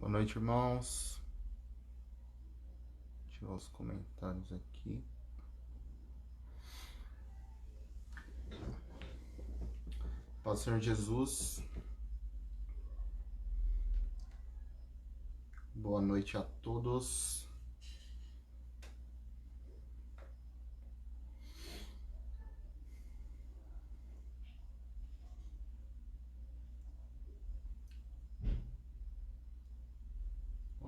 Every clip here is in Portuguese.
Boa noite, irmãos. Deixa eu ver os comentários aqui. Paz do Senhor Jesus. Boa noite a todos.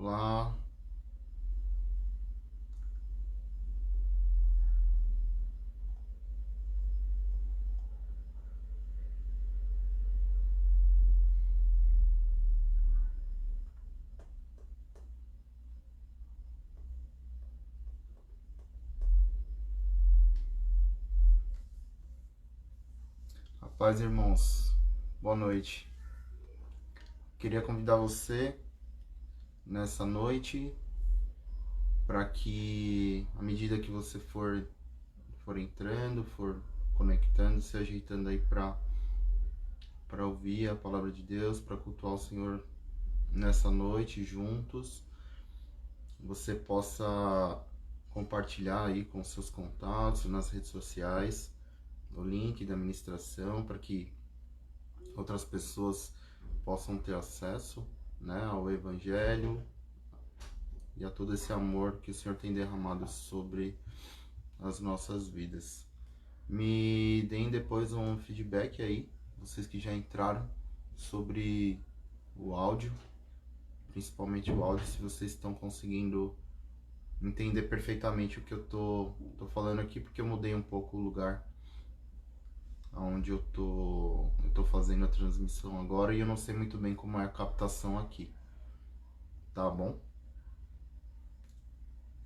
Olá. A paz, irmãos. Boa noite. Queria convidar você nessa noite para que, à medida que você for entrando, for conectando, se ajeitando aí para ouvir a palavra de Deus, para cultuar o Senhor nessa noite juntos, você possa compartilhar aí com seus contatos nas redes sociais o link da ministração para que outras pessoas possam ter acesso, né, ao Evangelho e a todo esse amor que o Senhor tem derramado sobre as nossas vidas. Me deem depois um feedback aí, vocês que já entraram, sobre o áudio, principalmente o áudio, se vocês estão conseguindo entender perfeitamente o que eu tô falando aqui, porque eu mudei um pouco o lugar onde eu tô fazendo a transmissão agora e eu não sei muito bem como é a captação aqui, tá bom?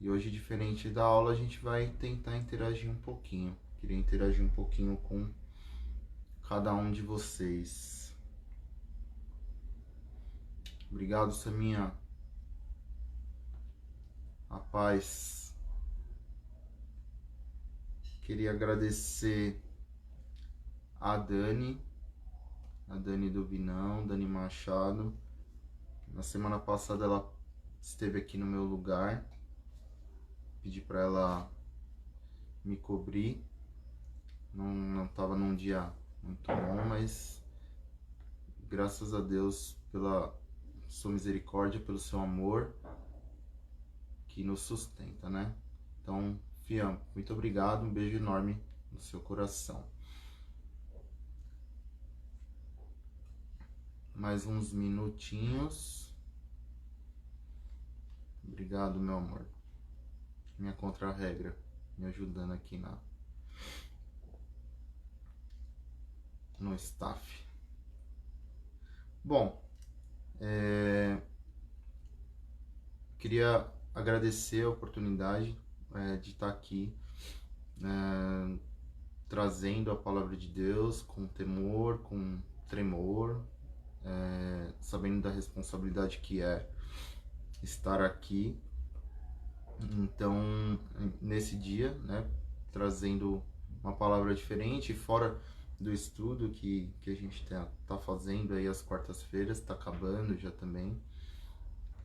E hoje, diferente da aula, a gente vai tentar interagir um pouquinho. Queria interagir um pouquinho com cada um de vocês. Obrigado, Saminha. A paz. Queria agradecer a Dani do Vinão, Dani Machado. Na semana passada ela esteve aqui no meu lugar. Pedi para ela me cobrir. Não estava num dia muito bom, mas graças a Deus pela sua misericórdia, pelo seu amor que nos sustenta, né? Então, Fiam, muito obrigado, um beijo enorme no seu coração. Mais uns minutinhos. Obrigado, meu amor. Minha contra-regra me ajudando aqui no staff. Bom, queria agradecer a oportunidade de estar aqui trazendo a palavra de Deus com temor, com tremor, sabendo da responsabilidade que é estar aqui. Então, nesse dia, né, trazendo uma palavra diferente, fora do estudo que a gente tá fazendo aí às quartas-feiras, está acabando já também,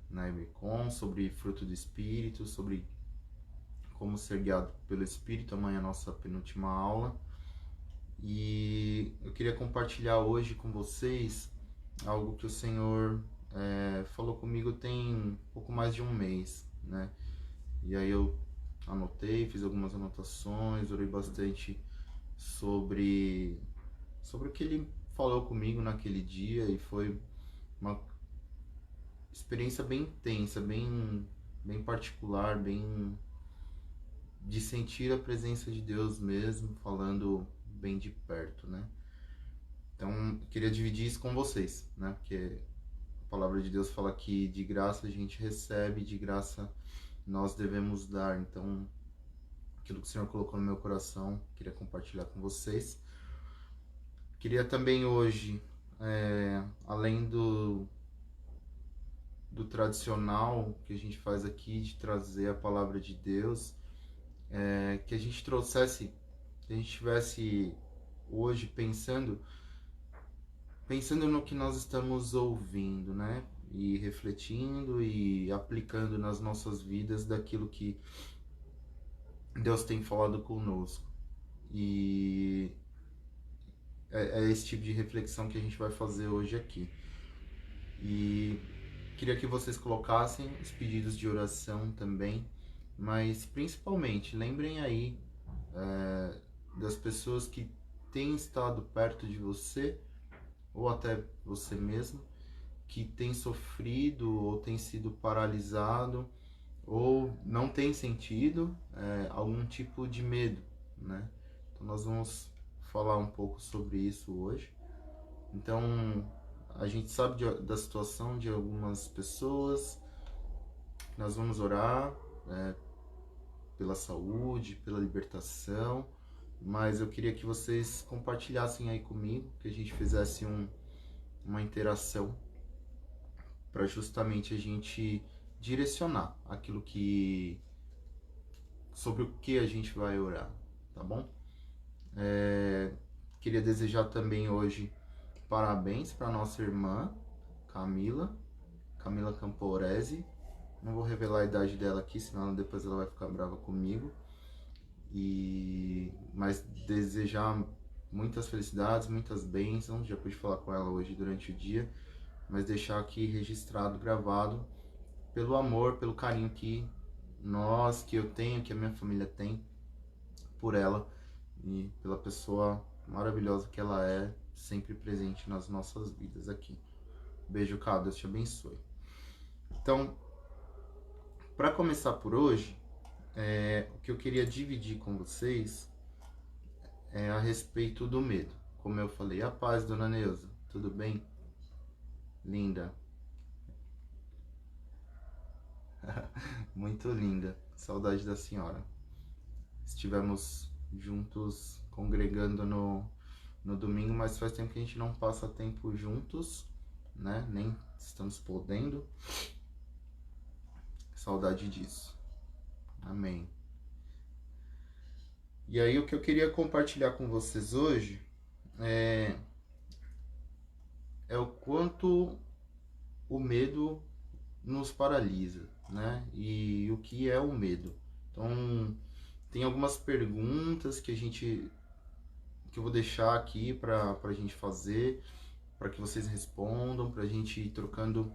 na IBCOM, sobre fruto do Espírito, sobre como ser guiado pelo Espírito. Amanhã é a nossa penúltima aula. E eu queria compartilhar hoje com vocês algo que o Senhor falou comigo tem um pouco mais de um mês, né? E aí eu anotei, fiz algumas anotações, orei bastante sobre o que ele falou comigo naquele dia, e foi uma experiência bem intensa, bem particular, bem de sentir a presença de Deus mesmo, falando bem de perto, né? Então, queria dividir isso com vocês, né? Porque a palavra de Deus fala que de graça a gente recebe, de graça nós devemos dar. Então, aquilo que o Senhor colocou no meu coração, queria compartilhar com vocês. Queria também hoje, além do tradicional que a gente faz aqui, de trazer a palavra de Deus, que a gente trouxesse, que a gente estivesse hoje pensando no que nós estamos ouvindo, né? e refletindo e aplicando nas nossas vidas daquilo que Deus tem falado conosco. E é esse tipo de reflexão que a gente vai fazer hoje aqui. E queria que vocês colocassem os pedidos de oração também, mas principalmente lembrem aí das pessoas que têm estado perto de você, ou até você mesmo, que tem sofrido ou tem sido paralisado ou não tem sentido algum tipo de medo, né? Então nós vamos falar um pouco sobre isso hoje. Então a gente sabe da situação de algumas pessoas, nós vamos orar pela saúde, pela libertação, mas eu queria que vocês compartilhassem aí comigo, que a gente fizesse uma interação para justamente a gente direcionar aquilo que sobre o que a gente vai orar, tá bom? Queria desejar também hoje parabéns para nossa irmã Camila Camporese. Não vou revelar a idade dela aqui, senão depois ela vai ficar brava comigo. Mas desejar muitas felicidades, muitas bênçãos. Já pude falar com ela hoje durante o dia, mas deixar aqui registrado, gravado, pelo amor, pelo carinho que eu tenho, que a minha família tem por ela e pela pessoa maravilhosa que ela é, sempre presente nas nossas vidas aqui. Beijo, cara, Deus te abençoe. Então, para começar por hoje, o que eu queria dividir com vocês é a respeito do medo. Como eu falei, a paz, dona Neuza, tudo bem? Linda. Muito linda. Saudade da senhora. Estivemos juntos congregando no domingo, mas faz tempo que a gente não passa tempo juntos, né? Nem estamos podendo. Saudade disso. Amém. E aí o que eu queria compartilhar com vocês hoje é o quanto o medo nos paralisa, né? E o que é o medo. Então, tem algumas perguntas que eu vou deixar aqui para a gente fazer, para que vocês respondam, para a gente ir trocando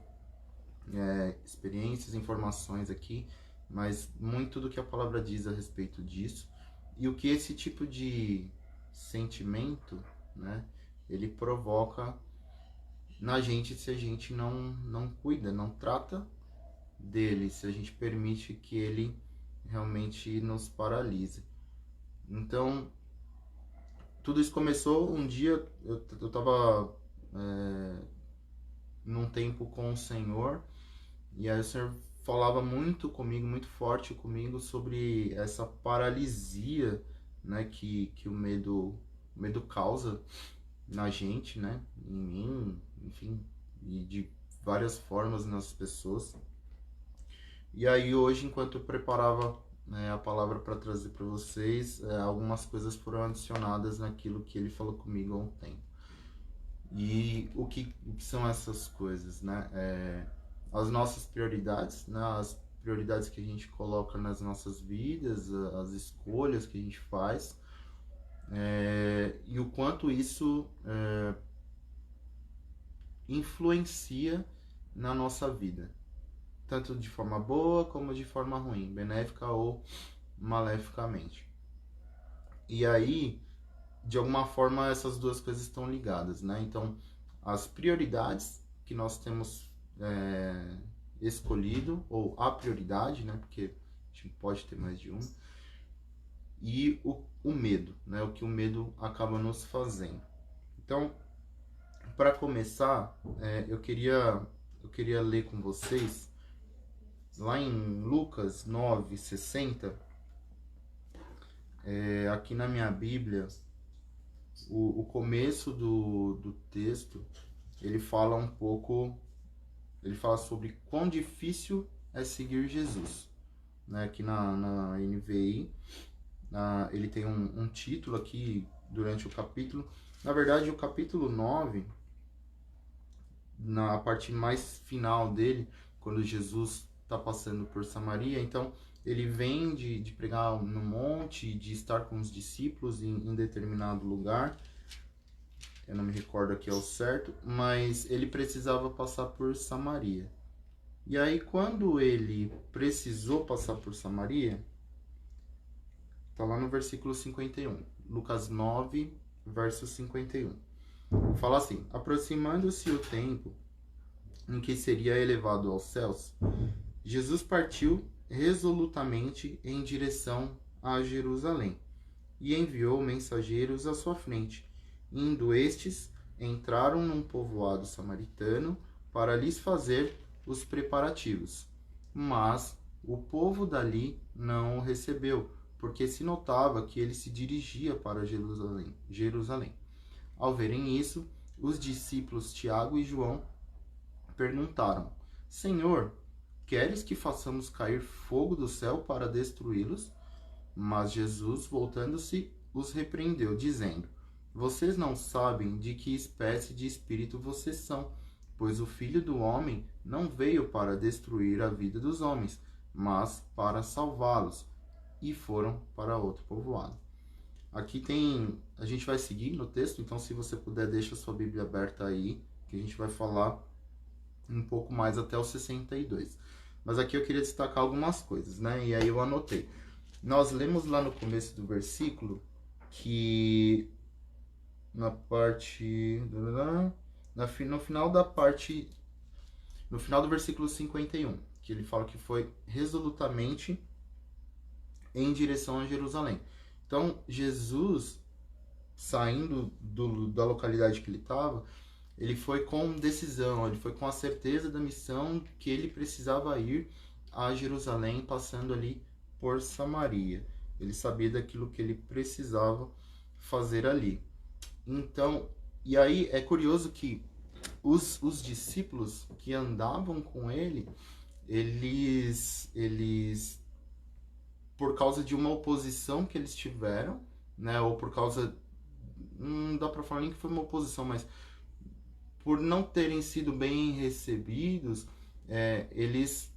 experiências, informações aqui, mas muito do que a palavra diz a respeito disso e o que esse tipo de sentimento, né, ele provoca na gente se a gente não cuida, não trata dele, se a gente permite que ele realmente nos paralise. Então, tudo isso começou um dia, eu estava num tempo com o Senhor, e aí o Senhor falava muito comigo, muito forte comigo sobre essa paralisia, né, que o medo causa na gente, né, em mim, enfim, e de várias formas nas pessoas. E aí hoje, enquanto eu preparava a palavra para trazer para vocês, algumas coisas foram adicionadas naquilo que ele falou comigo há um tempo. E o que são essas coisas, né? As nossas prioridades, né? As prioridades que a gente coloca nas nossas vidas, as escolhas que a gente faz, e o quanto isso influencia na nossa vida, tanto de forma boa como de forma ruim, benéfica ou maleficamente. E aí, de alguma forma, essas duas coisas estão ligadas, né? Então, as prioridades que nós temos escolhido, ou a prioridade, né? Porque a gente pode ter mais de uma, e o medo, né? O que o medo acaba nos fazendo. Então, para começar, eu queria ler com vocês lá em Lucas 9:60, aqui na minha Bíblia, o começo do texto, ele fala um pouco, ele fala sobre quão difícil é seguir Jesus, né? Aqui na NVI, ele tem um título aqui durante o capítulo. Na verdade, o capítulo 9, na parte mais final dele, quando Jesus está passando por Samaria. Então, ele vem de pregar no monte, de estar com os discípulos em determinado lugar. Eu não me recordo aqui ao certo, mas ele precisava passar por Samaria. E aí, quando ele precisou passar por Samaria, está lá no versículo 51, Lucas 9, verso 51. Fala assim: aproximando-se o tempo em que seria elevado aos céus, Jesus partiu resolutamente em direção a Jerusalém e enviou mensageiros à sua frente. Indo estes, entraram num povoado samaritano para lhes fazer os preparativos. Mas o povo dali não o recebeu, porque se notava que ele se dirigia para Jerusalém. Ao verem isso, os discípulos Tiago e João perguntaram: Senhor, queres que façamos cair fogo do céu para destruí-los? Mas Jesus, voltando-se, os repreendeu, dizendo: vocês não sabem de que espécie de espírito vocês são, pois o Filho do Homem não veio para destruir a vida dos homens, mas para salvá-los. E foram para outro povoado. Aqui tem, a gente vai seguir no texto, então se você puder, deixa a sua Bíblia aberta aí, que a gente vai falar um pouco mais até o 62. Mas aqui eu queria destacar algumas coisas, né? E aí eu anotei. Nós lemos lá no começo do versículo que na parte no final da parte no final do versículo 51, que ele fala que foi resolutamente em direção a Jerusalém. Então, Jesus, saindo da localidade que ele estava, ele foi com decisão, ele foi com a certeza da missão que ele precisava ir a Jerusalém, passando ali por Samaria. Ele sabia daquilo que ele precisava fazer ali. Então, e aí é curioso que os discípulos que andavam com ele, eles por causa de uma oposição que eles tiveram, né, ou por causa, não dá para falar nem que foi uma oposição, mas por não terem sido bem recebidos, eles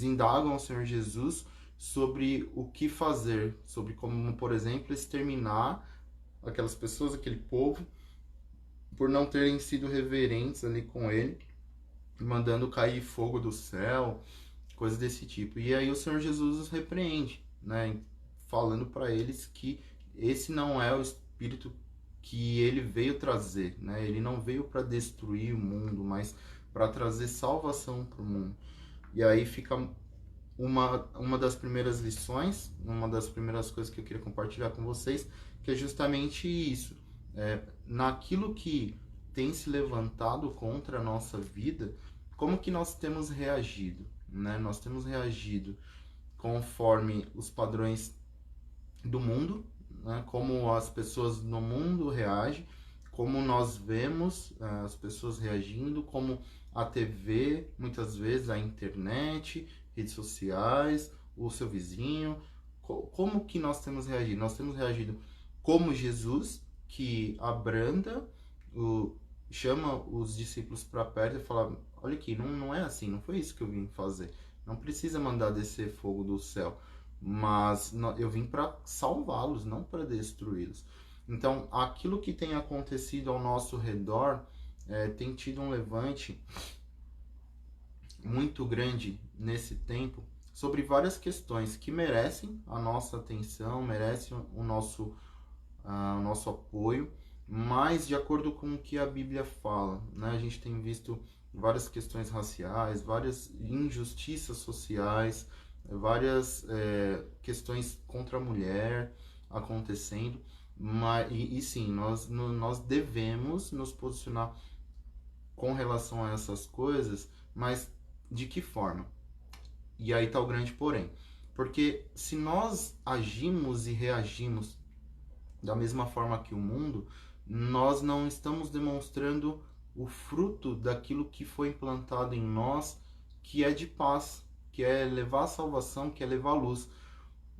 indagam ao Senhor Jesus sobre o que fazer, sobre como, por exemplo, exterminar aquelas pessoas, aquele povo, por não terem sido reverentes ali com ele, mandando cair fogo do céu, coisas desse tipo. E aí o Senhor Jesus os repreende, né, falando para eles que esse não é o espírito que ele veio trazer, né? Ele não veio para destruir o mundo, mas para trazer salvação para o mundo. E aí fica uma das primeiras lições, uma das primeiras coisas que eu queria compartilhar com vocês, que é justamente isso. Naquilo que tem se levantado contra a nossa vida, como que nós temos reagido, né? Nós temos reagido conforme os padrões do mundo, né? Como as pessoas no mundo reagem, como nós vemos as pessoas reagindo, como a TV, muitas vezes a internet, redes sociais, o seu vizinho, como que nós temos reagido? Nós temos reagido como Jesus, que abranda, chama os discípulos para perto e fala: olha aqui, não é assim, não foi isso que eu vim fazer. Não precisa mandar descer fogo do céu, mas eu vim para salvá-los, não para destruí-los. Então, aquilo que tem acontecido ao nosso redor tem tido um levante muito grande nesse tempo sobre várias questões que merecem a nossa atenção, merecem o nosso apoio, mas de acordo com o que a Bíblia fala, né? A gente tem visto várias questões raciais, várias injustiças sociais, várias questões contra a mulher acontecendo, e sim, nós devemos nos posicionar com relação a essas coisas, mas de que forma? E aí está o grande porém. Porque se nós agimos e reagimos da mesma forma que o mundo, nós não estamos demonstrando o fruto daquilo que foi implantado em nós, que é de paz, que é levar a salvação, que é levar a luz.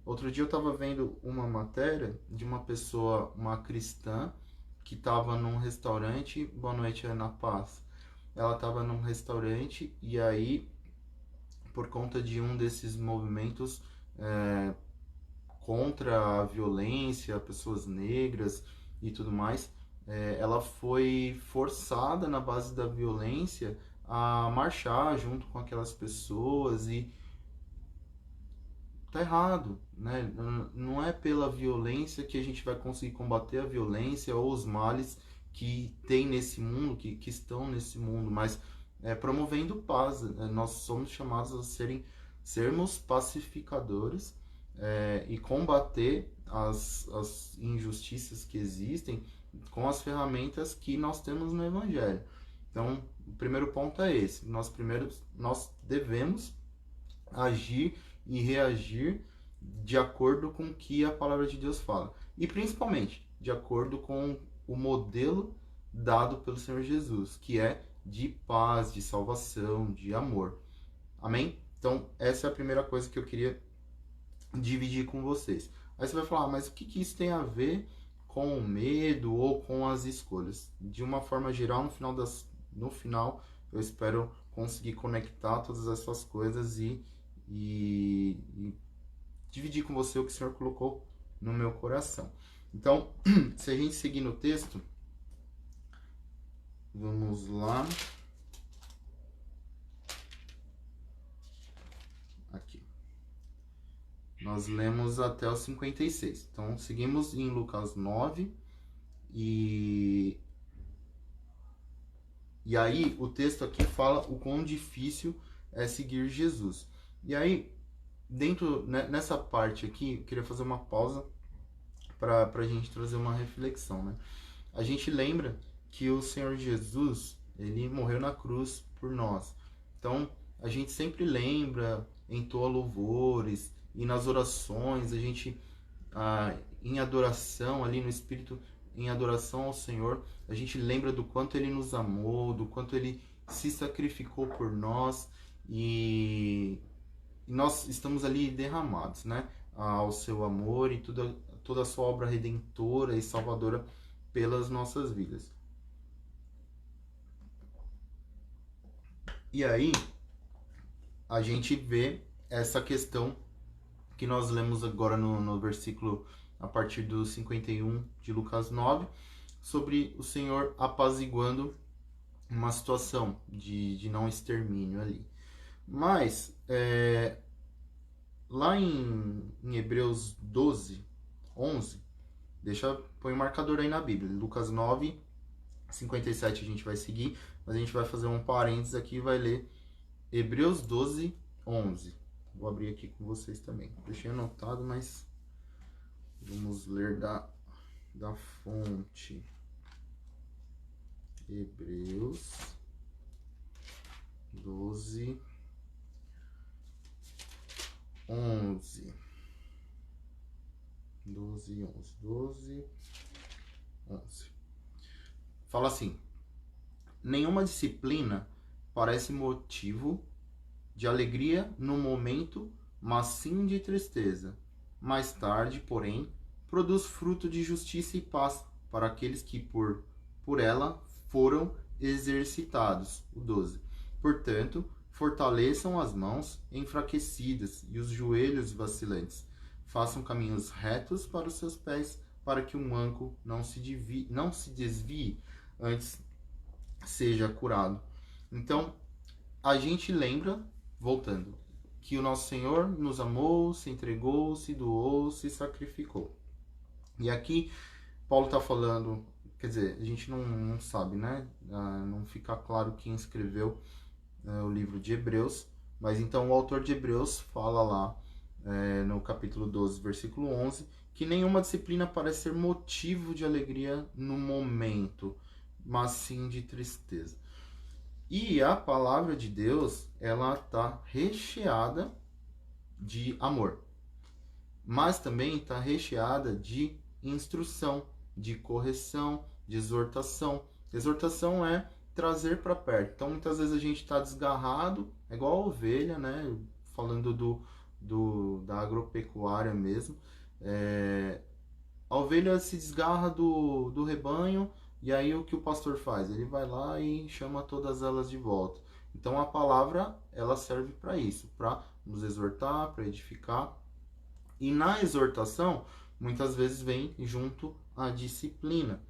Outro dia eu estava vendo uma matéria de uma pessoa, uma cristã, que estava num restaurante. Boa noite, Ana Paz. Ela estava num restaurante e aí, por conta de um desses movimentos contra a violência, pessoas negras e tudo mais, ela foi forçada na base da violência a marchar junto com aquelas pessoas e tá errado, né? Não é pela violência que a gente vai conseguir combater a violência ou os males que tem nesse mundo, que estão nesse mundo, mas promovendo paz. Nós somos chamados a sermos pacificadores e combater as injustiças que existem com as ferramentas que nós temos no Evangelho. Então, o primeiro ponto é esse. Nós devemos agir e reagir de acordo com o que a palavra de Deus fala. E principalmente, de acordo com o modelo dado pelo Senhor Jesus, que é de paz, de salvação, de amor. Amém? Então, essa é a primeira coisa que eu queria dividir com vocês. Aí você vai falar, mas o que isso tem a ver com o medo ou com as escolhas? De uma forma geral, no final eu espero conseguir conectar todas essas coisas e dividir com você o que o Senhor colocou no meu coração. Então, se a gente seguir no texto, vamos lá. Aqui. Nós lemos até o 56. Então, seguimos em Lucas 9 e aí o texto aqui fala o quão difícil é seguir Jesus. E aí, nessa parte aqui, eu queria fazer uma pausa para a gente trazer uma reflexão, né? A gente lembra que o Senhor Jesus, ele morreu na cruz por nós. Então, a gente sempre lembra, entoa louvores, e nas orações, a gente, em adoração, ali no Espírito, em adoração ao Senhor, a gente lembra do quanto Ele nos amou, do quanto Ele se sacrificou por nós, e nós estamos ali derramados, né, ao seu amor e toda a sua obra redentora e salvadora pelas nossas vidas. E aí, a gente vê essa questão que nós lemos agora no versículo, a partir do 51 de Lucas 9, sobre o Senhor apaziguando uma situação de não extermínio ali. Mas, lá em Hebreus 12, 11, põe um marcador aí na Bíblia. Lucas 9, 57 a gente vai seguir, mas a gente vai fazer um parênteses aqui e vai ler Hebreus 12, 11. Vou abrir aqui com vocês também. Deixei anotado, mas vamos ler da fonte. Hebreus 12, 11. 12, 11. 12, 11. Fala assim: nenhuma disciplina parece motivo de alegria no momento, mas sim de tristeza. Mais tarde, porém, produz fruto de justiça e paz para aqueles que por ela foram exercitados. O 12. Portanto, fortaleçam as mãos enfraquecidas e os joelhos vacilantes. Façam caminhos retos para os seus pés, para que o manco não se desvie, antes seja curado. Então, a gente lembra, voltando, que o nosso Senhor nos amou, se entregou, se doou, se sacrificou. E aqui, Paulo está falando, quer dizer, a gente não sabe, né? Não fica claro quem escreveu o livro de Hebreus, mas então o autor de Hebreus fala lá, no capítulo 12, versículo 11, que nenhuma disciplina parece ser motivo de alegria no momento, mas sim de tristeza. E a palavra de Deus, ela está recheada de amor, mas também está recheada de instrução, de correção, de exortação. Exortação é trazer para perto. Então, muitas vezes a gente está desgarrado, é igual a ovelha, né? Falando da agropecuária mesmo. a ovelha se desgarra do rebanho, e aí o que o pastor faz? Ele vai lá e chama todas elas de volta. Então a palavra, ela serve para isso, para nos exortar, para edificar. E na exortação, muitas vezes vem junto a disciplina.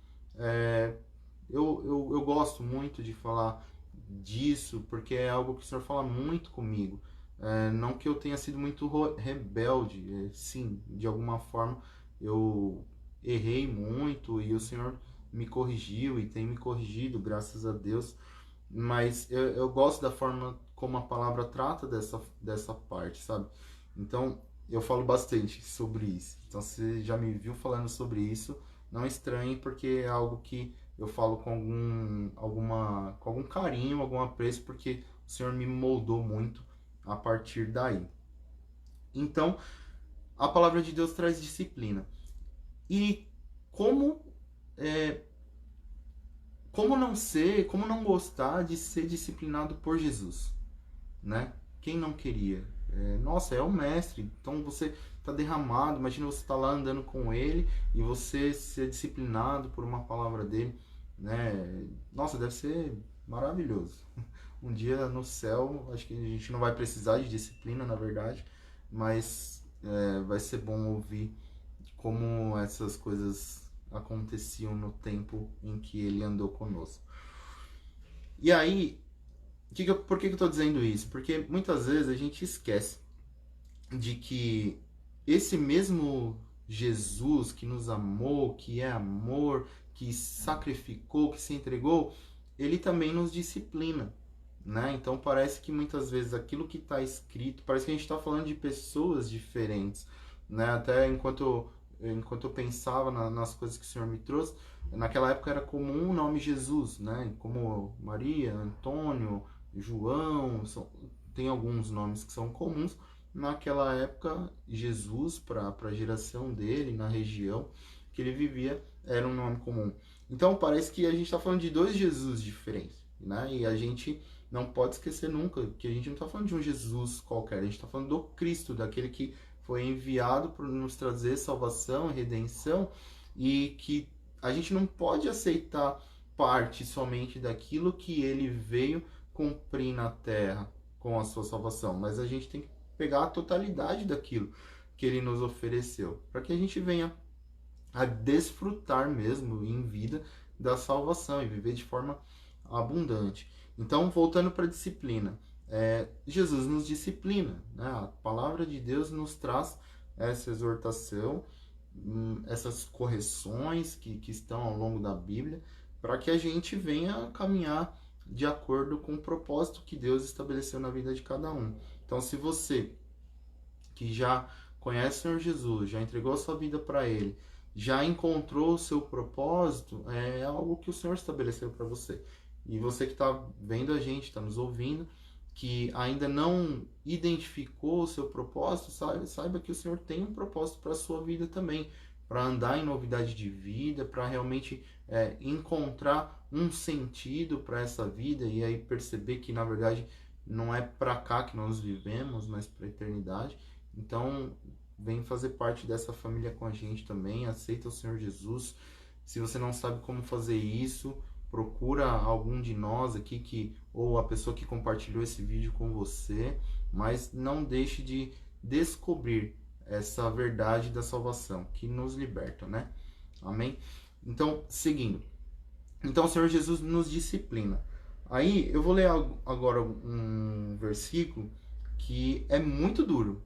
Eu gosto muito de falar disso, porque é algo que o Senhor fala muito comigo. Não que eu tenha sido muito rebelde, sim, de alguma forma eu errei muito e o Senhor me corrigiu e tem me corrigido, graças a Deus. Mas eu gosto da forma como a palavra trata dessa parte, sabe? Então, eu falo bastante sobre isso. Então, se você já me viu falando sobre isso, não estranhe, porque é algo que eu falo com algum carinho, algum apreço, porque o Senhor me moldou muito a partir daí. Então, a palavra de Deus traz disciplina. E como é, como não gostar de ser disciplinado por Jesus, né? Quem não queria? Nossa, é o mestre, então você está derramado, imagina você estar lá andando com ele e você ser disciplinado por uma palavra dele, né? Nossa, deve ser maravilhoso. Um dia no céu, acho que a gente não vai precisar de disciplina, na verdade, mas vai ser bom ouvir como essas coisas aconteciam no tempo em que ele andou conosco. E aí, por que eu estou dizendo isso? Porque muitas vezes a gente esquece de que esse mesmo Jesus que nos amou, que é amor, que sacrificou, que se entregou, ele também nos disciplina, né? Então parece que muitas vezes aquilo que está escrito, parece que a gente está falando de pessoas diferentes, né? Até enquanto eu pensava nas coisas que o Senhor me trouxe, naquela época era comum o nome Jesus, né? Como Maria, Antônio, João, tem alguns nomes que são comuns. Naquela época, Jesus, para a geração dele, na região que ele vivia, era um nome comum. Então parece que a gente está falando de dois Jesus diferentes, né? E a gente não pode esquecer nunca que a gente não está falando de um Jesus qualquer, a gente está falando do Cristo, daquele que foi enviado para nos trazer salvação e redenção, e que a gente não pode aceitar parte somente daquilo que ele veio cumprir na terra com a sua salvação, mas a gente tem que pegar a totalidade daquilo que ele nos ofereceu, para que a gente venha a desfrutar mesmo em vida da salvação e viver de forma abundante. Então, voltando para a disciplina, Jesus nos disciplina, né? A palavra de Deus nos traz essa exortação, essas correções que estão ao longo da Bíblia, para que a gente venha caminhar de acordo com o propósito que Deus estabeleceu na vida de cada um. Então, se você que já conhece o Senhor Jesus, já entregou a sua vida para Ele, já encontrou o seu propósito, é algo que o Senhor estabeleceu para você. E você que está vendo a gente, está nos ouvindo, que ainda não identificou o seu propósito, saiba que o Senhor tem um propósito para a sua vida também, para andar em novidade de vida, para realmente encontrar um sentido para essa vida e aí perceber que na verdade não é para cá que nós vivemos, mas para a eternidade. Então, vem fazer parte dessa família com a gente também, aceita o Senhor Jesus. Se você não sabe como fazer isso, procura algum de nós aqui, ou a pessoa que compartilhou esse vídeo com você, mas não deixe de descobrir essa verdade da salvação, que nos liberta, né? Amém? Então, seguindo. Então, o Senhor Jesus nos disciplina. Aí, eu vou ler agora um versículo que é muito duro,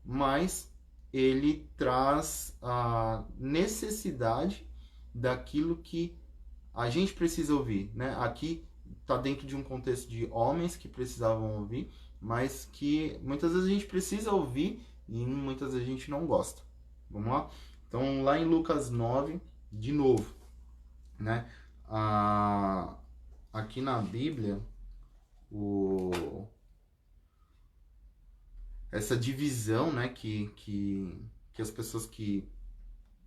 mas ele traz a necessidade daquilo que a gente precisa ouvir, né? Aqui está dentro de um contexto de homens que precisavam ouvir, mas que muitas vezes a gente precisa ouvir e muitas vezes a gente não gosta. Vamos lá? Então, lá em Lucas 9, de novo, né? Aqui na Bíblia, essa divisão, né, que as pessoas que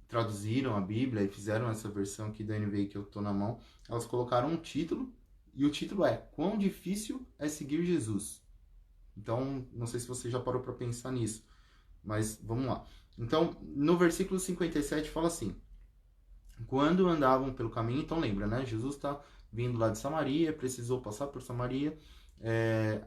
traduziram a Bíblia e fizeram essa versão aqui da NVI que eu tô na mão, elas colocaram um título, e o título é Quão Difícil é Seguir Jesus. Então, não sei se você já parou para pensar nisso, mas vamos lá. Então, no versículo 57 fala assim: quando andavam pelo caminho, então lembra, né? Jesus está vindo lá de Samaria, precisou passar por Samaria,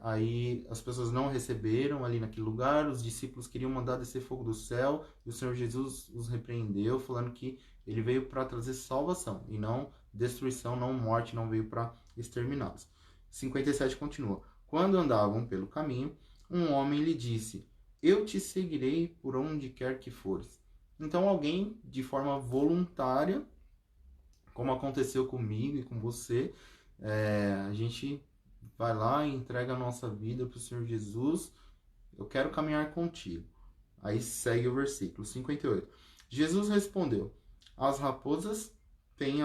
aí as pessoas não receberam ali naquele lugar, os discípulos queriam mandar descer fogo do céu, e o Senhor Jesus os repreendeu, falando que ele veio para trazer salvação, e não destruição, não morte, não veio para exterminá-los. 57 continua: quando andavam pelo caminho, um homem lhe disse: eu te seguirei por onde quer que fores. Então alguém, de forma voluntária, como aconteceu comigo e com você, a gente vai lá e entrega a nossa vida para o Senhor Jesus. Eu quero caminhar contigo. Aí segue o versículo 58. Jesus respondeu: as raposas têm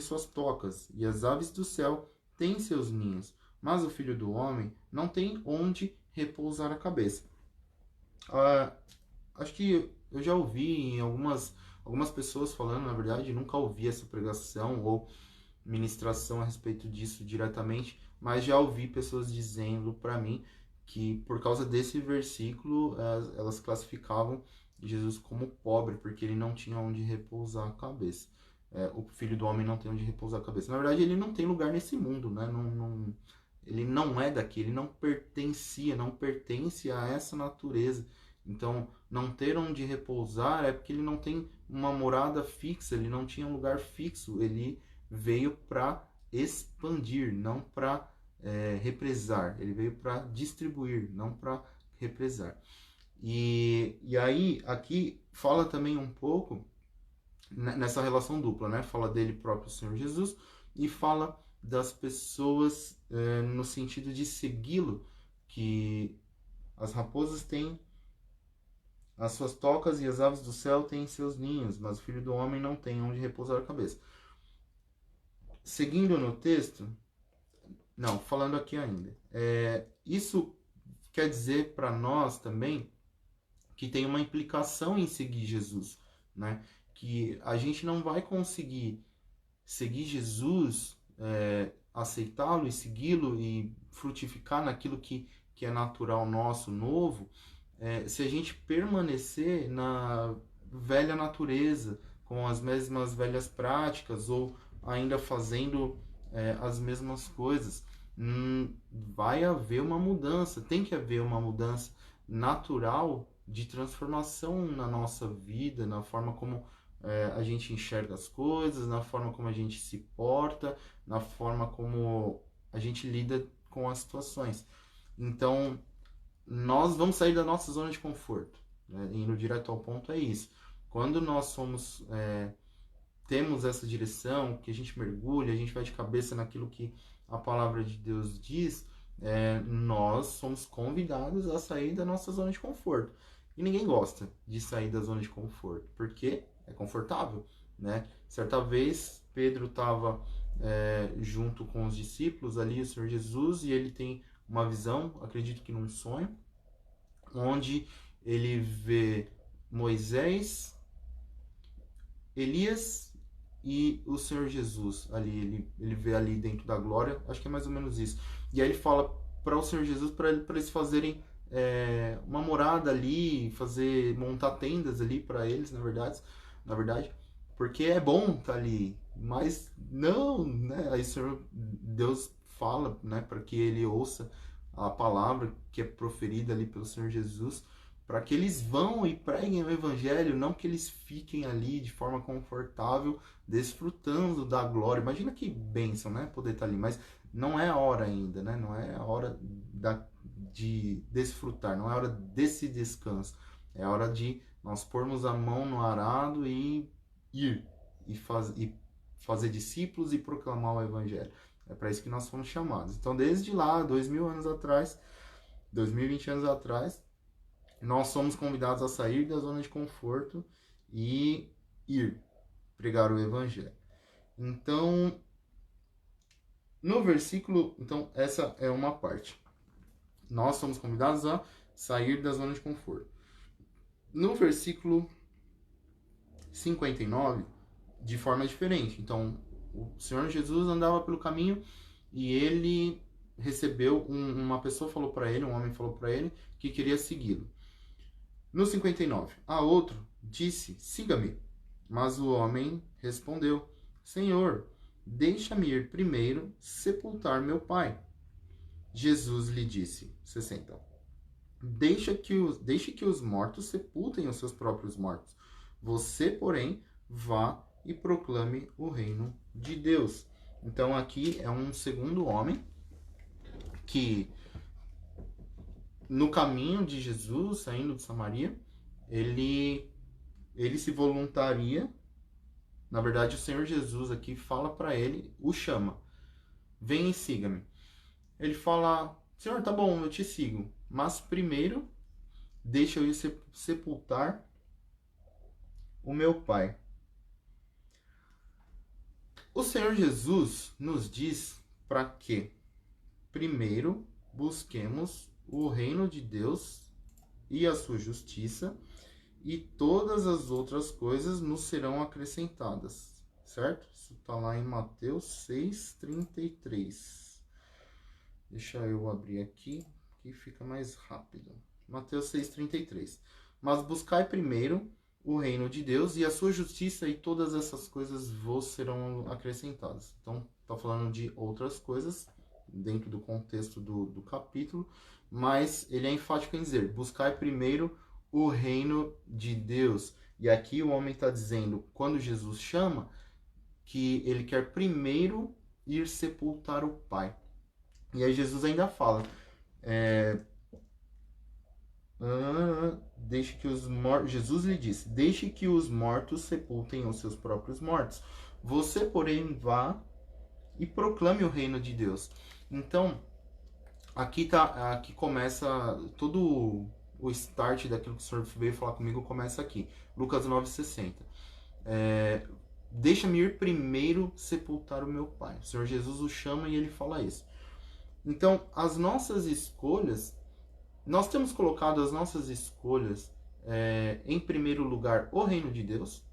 suas tocas, e as aves do céu têm seus ninhos, mas o Filho do Homem não tem onde repousar a cabeça. Acho que eu já ouvi em algumas pessoas falando, na verdade, nunca ouvi essa pregação ou ministração a respeito disso diretamente, mas já ouvi pessoas dizendo para mim que por causa desse versículo elas classificavam Jesus como pobre, porque ele não tinha onde repousar a cabeça. O Filho do Homem não tem onde repousar a cabeça. Na verdade, ele não tem lugar nesse mundo, né? Ele não é daqui, ele não pertence a essa natureza. Então, não ter onde repousar é porque ele não tem uma morada fixa, ele não tinha um lugar fixo, ele veio para expandir, não para represar, ele veio para distribuir, não para represar. E aí, aqui fala também um pouco nessa relação dupla, né? Fala dele próprio, Senhor Jesus, e fala das pessoas no sentido de segui-lo, que as raposas têm as suas tocas e as aves do céu têm seus ninhos, mas o Filho do Homem não tem onde repousar a cabeça. Seguindo no texto, não, falando aqui ainda, isso quer dizer para nós também que tem uma implicação em seguir Jesus, né? Que a gente não vai conseguir seguir Jesus, aceitá-lo e segui-lo e frutificar naquilo que é natural nosso, novo, se a gente permanecer na velha natureza, com as mesmas velhas práticas ou ainda fazendo as mesmas coisas. Vai haver uma mudança, tem que haver uma mudança natural de transformação na nossa vida, na forma como a gente enxerga as coisas, na forma como a gente se porta, na forma como a gente lida com as situações. Então, nós vamos sair da nossa zona de conforto, né? Indo direto ao ponto é isso. Quando nós temos essa direção, que a gente mergulha, a gente vai de cabeça naquilo que a palavra de Deus diz, nós somos convidados a sair da nossa zona de conforto. E ninguém gosta de sair da zona de conforto, porque é confortável, né? Certa vez, Pedro estava junto com os discípulos ali, o Senhor Jesus, e ele tem uma visão, acredito que num sonho, onde ele vê Moisés, Elias e o Senhor Jesus ali, ele vê ali dentro da glória, acho que é mais ou menos isso. E aí ele fala para o Senhor Jesus para eles fazerem uma morada ali, montar tendas ali para eles, na verdade, porque é bom estar ali, mas não, né? Aí o Senhor Deus fala, né, para que ele ouça a palavra que é proferida ali pelo Senhor Jesus, para que eles vão e preguem o evangelho, não que eles fiquem ali de forma confortável, desfrutando da glória. Imagina que bênção, né? Poder estar ali, mas não é a hora ainda, né? Não é a hora de desfrutar, não é a hora desse descanso. É a hora de nós pormos a mão no arado e ir e fazer discípulos e proclamar o evangelho. É para isso que nós fomos chamados. Então, desde lá, 2000 anos atrás, 2020 anos atrás, nós somos convidados a sair da zona de conforto e ir pregar o evangelho. Então, no versículo, então essa é uma parte. Nós somos convidados a sair da zona de conforto. No versículo 59, de forma diferente. Então, o Senhor Jesus andava pelo caminho e ele recebeu uma pessoa falou para ele, um homem falou para ele que queria segui-lo. No 59, a outro disse: siga-me. Mas o homem respondeu: Senhor, deixa-me ir primeiro sepultar meu pai. Jesus lhe disse: 60. Deixe que os mortos sepultem os seus próprios mortos. Você, porém, vá e proclame o reino de Deus. Então aqui é um segundo homem que, no caminho de Jesus, saindo de Samaria, ele se voluntaria. Na verdade, o Senhor Jesus aqui fala para ele, o chama: vem e siga-me. Ele fala: Senhor, tá bom, eu te sigo, mas primeiro deixa eu ir sepultar o meu pai. O Senhor Jesus nos diz para que primeiro busquemos o reino de Deus e a sua justiça, e todas as outras coisas nos serão acrescentadas, certo? Isso está lá em Mateus 6,33. Deixa eu abrir aqui, que fica mais rápido. Mateus 6,33. Mas buscai primeiro o reino de Deus e a sua justiça, e todas essas coisas vos serão acrescentadas. Então, está falando de outras coisas dentro do contexto do capítulo, mas ele é enfático em dizer: buscai primeiro o reino de Deus. E aqui o homem está dizendo, quando Jesus chama, que ele quer primeiro ir sepultar o pai. E aí Jesus ainda fala: deixe que os mortos. Jesus lhe disse: deixe que os mortos sepultem os seus próprios mortos. Você, porém, vá e proclame o reino de Deus. Então, aqui começa todo o start daquilo que o Senhor veio falar comigo, começa aqui. Lucas 9,60. Deixa-me ir primeiro sepultar o meu pai. O Senhor Jesus o chama e ele fala isso. Então, as nossas escolhas, nós temos colocado as nossas escolhas em primeiro lugar o reino de Deus.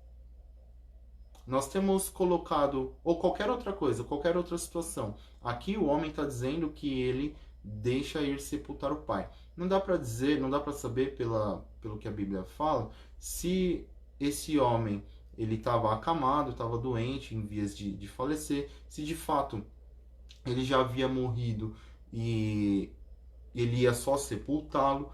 Nós temos colocado, ou qualquer outra coisa, qualquer outra situação. Aqui o homem está dizendo que ele deixa ir sepultar o pai. Não dá para dizer, não dá para saber pelo que a Bíblia fala, se esse homem ele estava acamado, estava doente, em vias de falecer, se de fato ele já havia morrido e ele ia só sepultá-lo.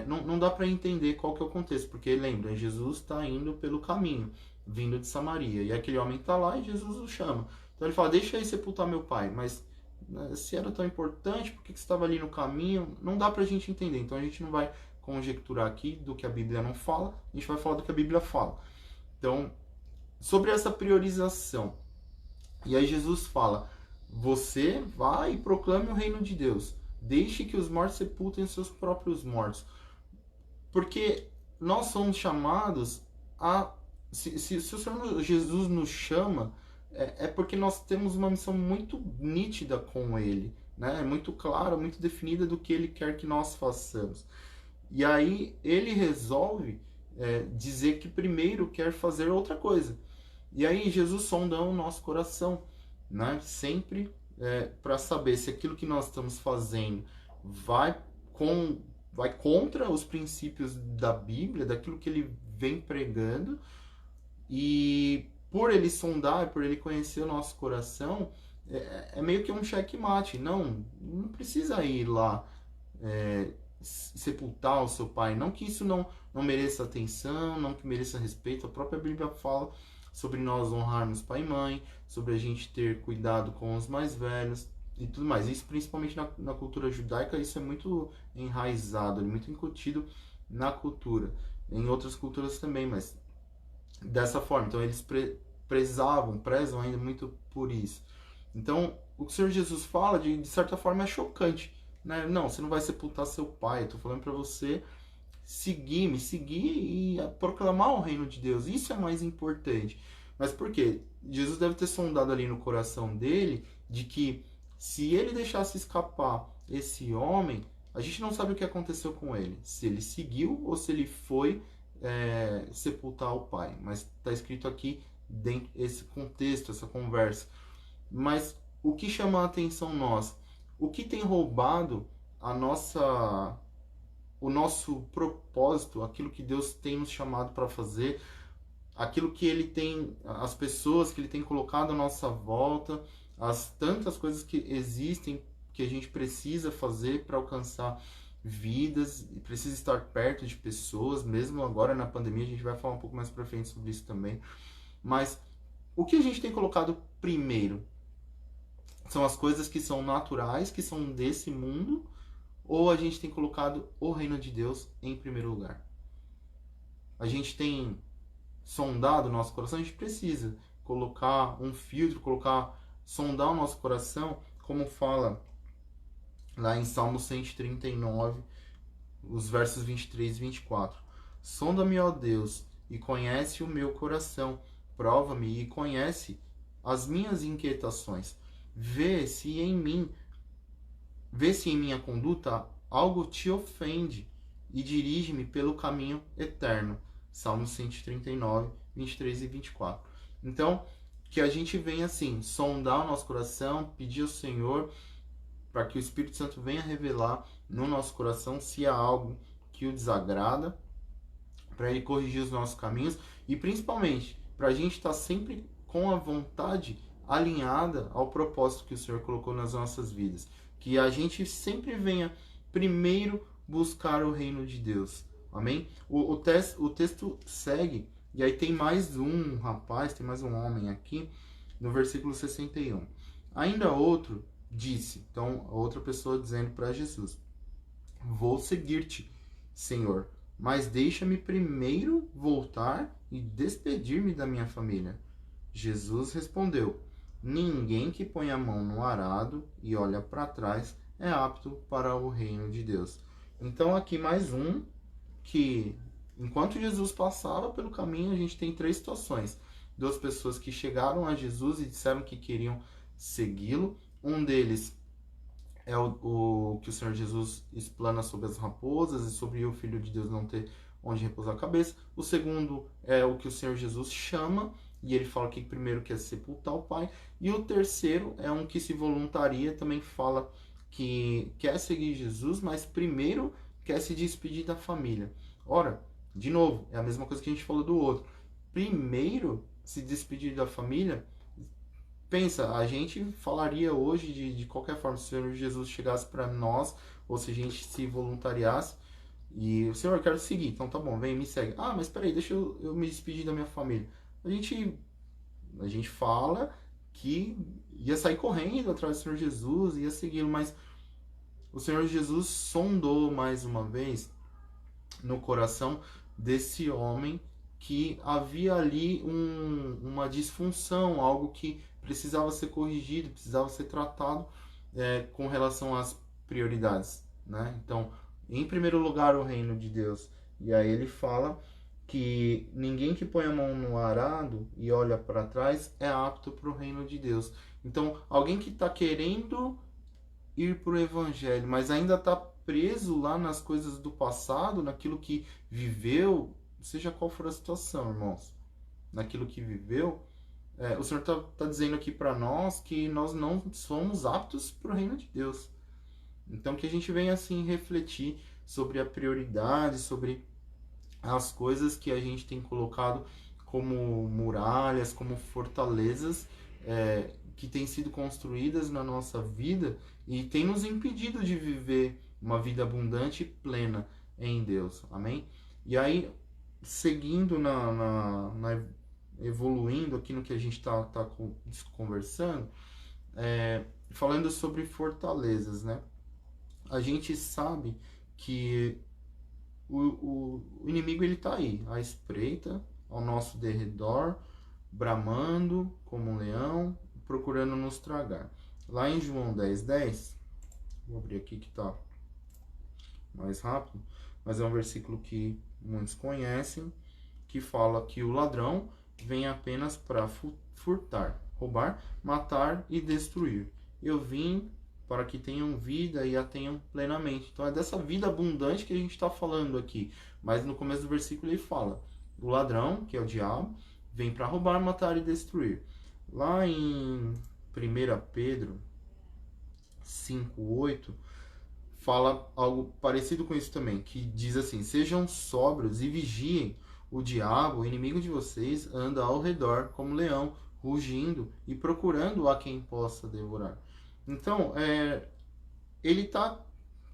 Não dá para entender qual que é o contexto, porque lembra, Jesus está indo pelo caminho, vindo de Samaria, e aquele homem está lá e Jesus o chama. Então ele fala: deixa aí sepultar meu pai. Mas se era tão importante, por que você estava ali no caminho? Não dá pra gente entender. Então a gente não vai conjecturar aqui do que a Bíblia não fala, a gente vai falar do que a Bíblia fala. Então, sobre essa priorização, e aí Jesus fala: você vai e proclame o reino de Deus, deixe que os mortos sepultem os seus próprios mortos. Porque nós somos chamados a... Se o Senhor Jesus nos chama, é porque nós temos uma missão muito nítida com Ele, né? É muito clara, muito definida do que Ele quer que nós façamos. E aí Ele resolve dizer que primeiro quer fazer outra coisa. E aí Jesus sonda o nosso coração, né? Sempre para saber se aquilo que nós estamos fazendo vai contra os princípios da Bíblia, daquilo que Ele vem pregando. E por ele sondar, por ele conhecer o nosso coração, é meio que um checkmate. Não precisa ir lá sepultar o seu pai. Não que isso não mereça atenção, não que mereça respeito. A própria Bíblia fala sobre nós honrarmos pai e mãe, sobre a gente ter cuidado com os mais velhos e tudo mais. Isso principalmente na cultura judaica, isso é muito enraizado, muito incutido na cultura. Em outras culturas também, mas dessa forma. Então eles prezam ainda muito por isso. Então o que o Senhor Jesus fala, de certa forma, é chocante, né? Não, você não vai sepultar seu pai. Eu estou falando para você me seguir e proclamar o reino de Deus. Isso é mais importante. Mas por quê? Jesus deve ter sondado ali no coração dele de que se ele deixasse escapar esse homem, a gente não sabe o que aconteceu com ele. Se ele seguiu ou se ele foi sepultar o pai. Mas está escrito aqui dentro desse contexto, essa conversa. Mas o que chama a atenção nós? O que tem roubado o nosso propósito, aquilo que Deus tem nos chamado para fazer, aquilo que Ele tem, as pessoas que Ele tem colocado à nossa volta, as tantas coisas que existem que a gente precisa fazer para alcançar vidas, precisa estar perto de pessoas, mesmo agora na pandemia, a gente vai falar um pouco mais para frente sobre isso também. Mas o que a gente tem colocado primeiro? São as coisas que são naturais, que são desse mundo, ou a gente tem colocado o reino de Deus em primeiro lugar? A gente tem sondado o nosso coração, a gente precisa colocar um filtro, sondar o nosso coração, como fala lá em Salmo 139, os versos 23 e 24. Sonda-me, ó Deus, e conhece o meu coração, prova-me e conhece as minhas inquietações. Vê se em minha conduta algo te ofende e dirige-me pelo caminho eterno. Salmo 139, 23 e 24. Então, que a gente venha assim, sondar o nosso coração, pedir ao Senhor para que o Espírito Santo venha revelar no nosso coração se há algo que o desagrada, para Ele corrigir os nossos caminhos e principalmente para a gente estar sempre com a vontade alinhada ao propósito que o Senhor colocou nas nossas vidas. Que a gente sempre venha primeiro buscar o reino de Deus. Amém? O texto segue, e aí tem mais um rapaz, tem mais um homem aqui, no versículo 61. Ainda outro disse, então outra pessoa dizendo para Jesus: vou seguir-te, Senhor, mas deixa-me primeiro voltar e despedir-me da minha família. Jesus respondeu: ninguém que põe a mão no arado e olha para trás é apto para o reino de Deus. Então aqui mais um que, enquanto Jesus passava pelo caminho, a gente tem três situações. Duas pessoas que chegaram a Jesus e disseram que queriam segui-lo. Um deles é o que o Senhor Jesus explana sobre as raposas e sobre o Filho de Deus não ter onde repousar a cabeça. O segundo é o que o Senhor Jesus chama, e ele fala que primeiro quer sepultar o Pai. E o terceiro é um que se voluntaria, também fala que quer seguir Jesus, mas primeiro quer se despedir da família. Ora, de novo, é a mesma coisa que a gente falou do outro. Primeiro se despedir da família. Pensa, a gente falaria hoje de qualquer forma, se o Senhor Jesus chegasse para nós, ou se a gente se voluntariasse, e o Senhor, eu quero seguir, então tá bom, vem, me segue. Ah, mas peraí, deixa eu me despedir da minha família. A gente fala que ia sair correndo atrás do Senhor Jesus, ia segui-lo, mas o Senhor Jesus sondou mais uma vez no coração desse homem que havia ali uma disfunção, algo que precisava ser corrigido, precisava ser tratado com relação às prioridades, né? Então, em primeiro lugar, o reino de Deus. E aí ele fala que ninguém que põe a mão no arado e olha para trás é apto para o reino de Deus. Então, alguém que está querendo ir para o evangelho, mas ainda está preso lá nas coisas do passado, naquilo que viveu, seja qual for a situação, irmãos, naquilo que viveu, o Senhor está dizendo aqui para nós que nós não somos aptos para o reino de Deus. Então que a gente venha assim refletir sobre a prioridade, sobre as coisas que a gente tem colocado como muralhas, como fortalezas que têm sido construídas na nossa vida e tem nos impedido de viver uma vida abundante e plena em Deus. Amém? E aí, seguindo evoluindo aqui no que a gente está conversando, falando sobre fortalezas, né? A gente sabe que o inimigo ele está aí, à espreita, ao nosso derredor, bramando como um leão, procurando nos tragar. Lá em João 10:10, vou abrir aqui que está mais rápido, mas é um versículo que muitos conhecem, que fala que o ladrão vem apenas para furtar, roubar, matar e destruir. Eu vim para que tenham vida e a tenham plenamente. Então é dessa vida abundante que a gente está falando aqui. Mas no começo do versículo ele fala: o ladrão, que é o diabo, vem para roubar, matar e destruir. Lá em 1 Pedro 5:8, fala algo parecido com isso também, que diz assim: sejam sóbrios e vigiem. O diabo, o inimigo de vocês, anda ao redor como leão, rugindo e procurando a quem possa devorar. Então, ele tá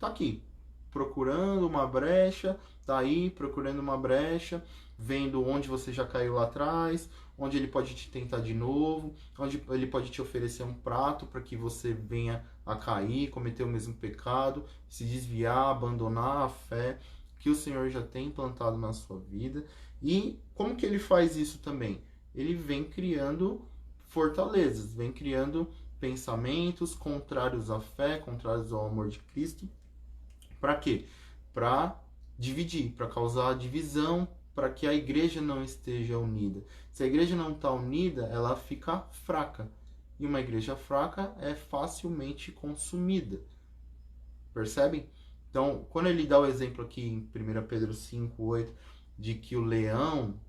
aqui, procurando uma brecha, tá aí procurando uma brecha, vendo onde você já caiu lá atrás, onde ele pode te tentar de novo, onde ele pode te oferecer um prato para que você venha a cair, cometer o mesmo pecado, se desviar, abandonar a fé que o Senhor já tem implantado na sua vida. E como que ele faz isso também? Ele vem criando fortalezas, vem criando pensamentos contrários à fé, contrários ao amor de Cristo. Para quê? Para dividir, para causar divisão, para que a igreja não esteja unida. Se a igreja não está unida, ela fica fraca. E uma igreja fraca é facilmente consumida. Percebem? Então, quando ele dá o exemplo aqui em 1 Pedro 5:8, de que o leão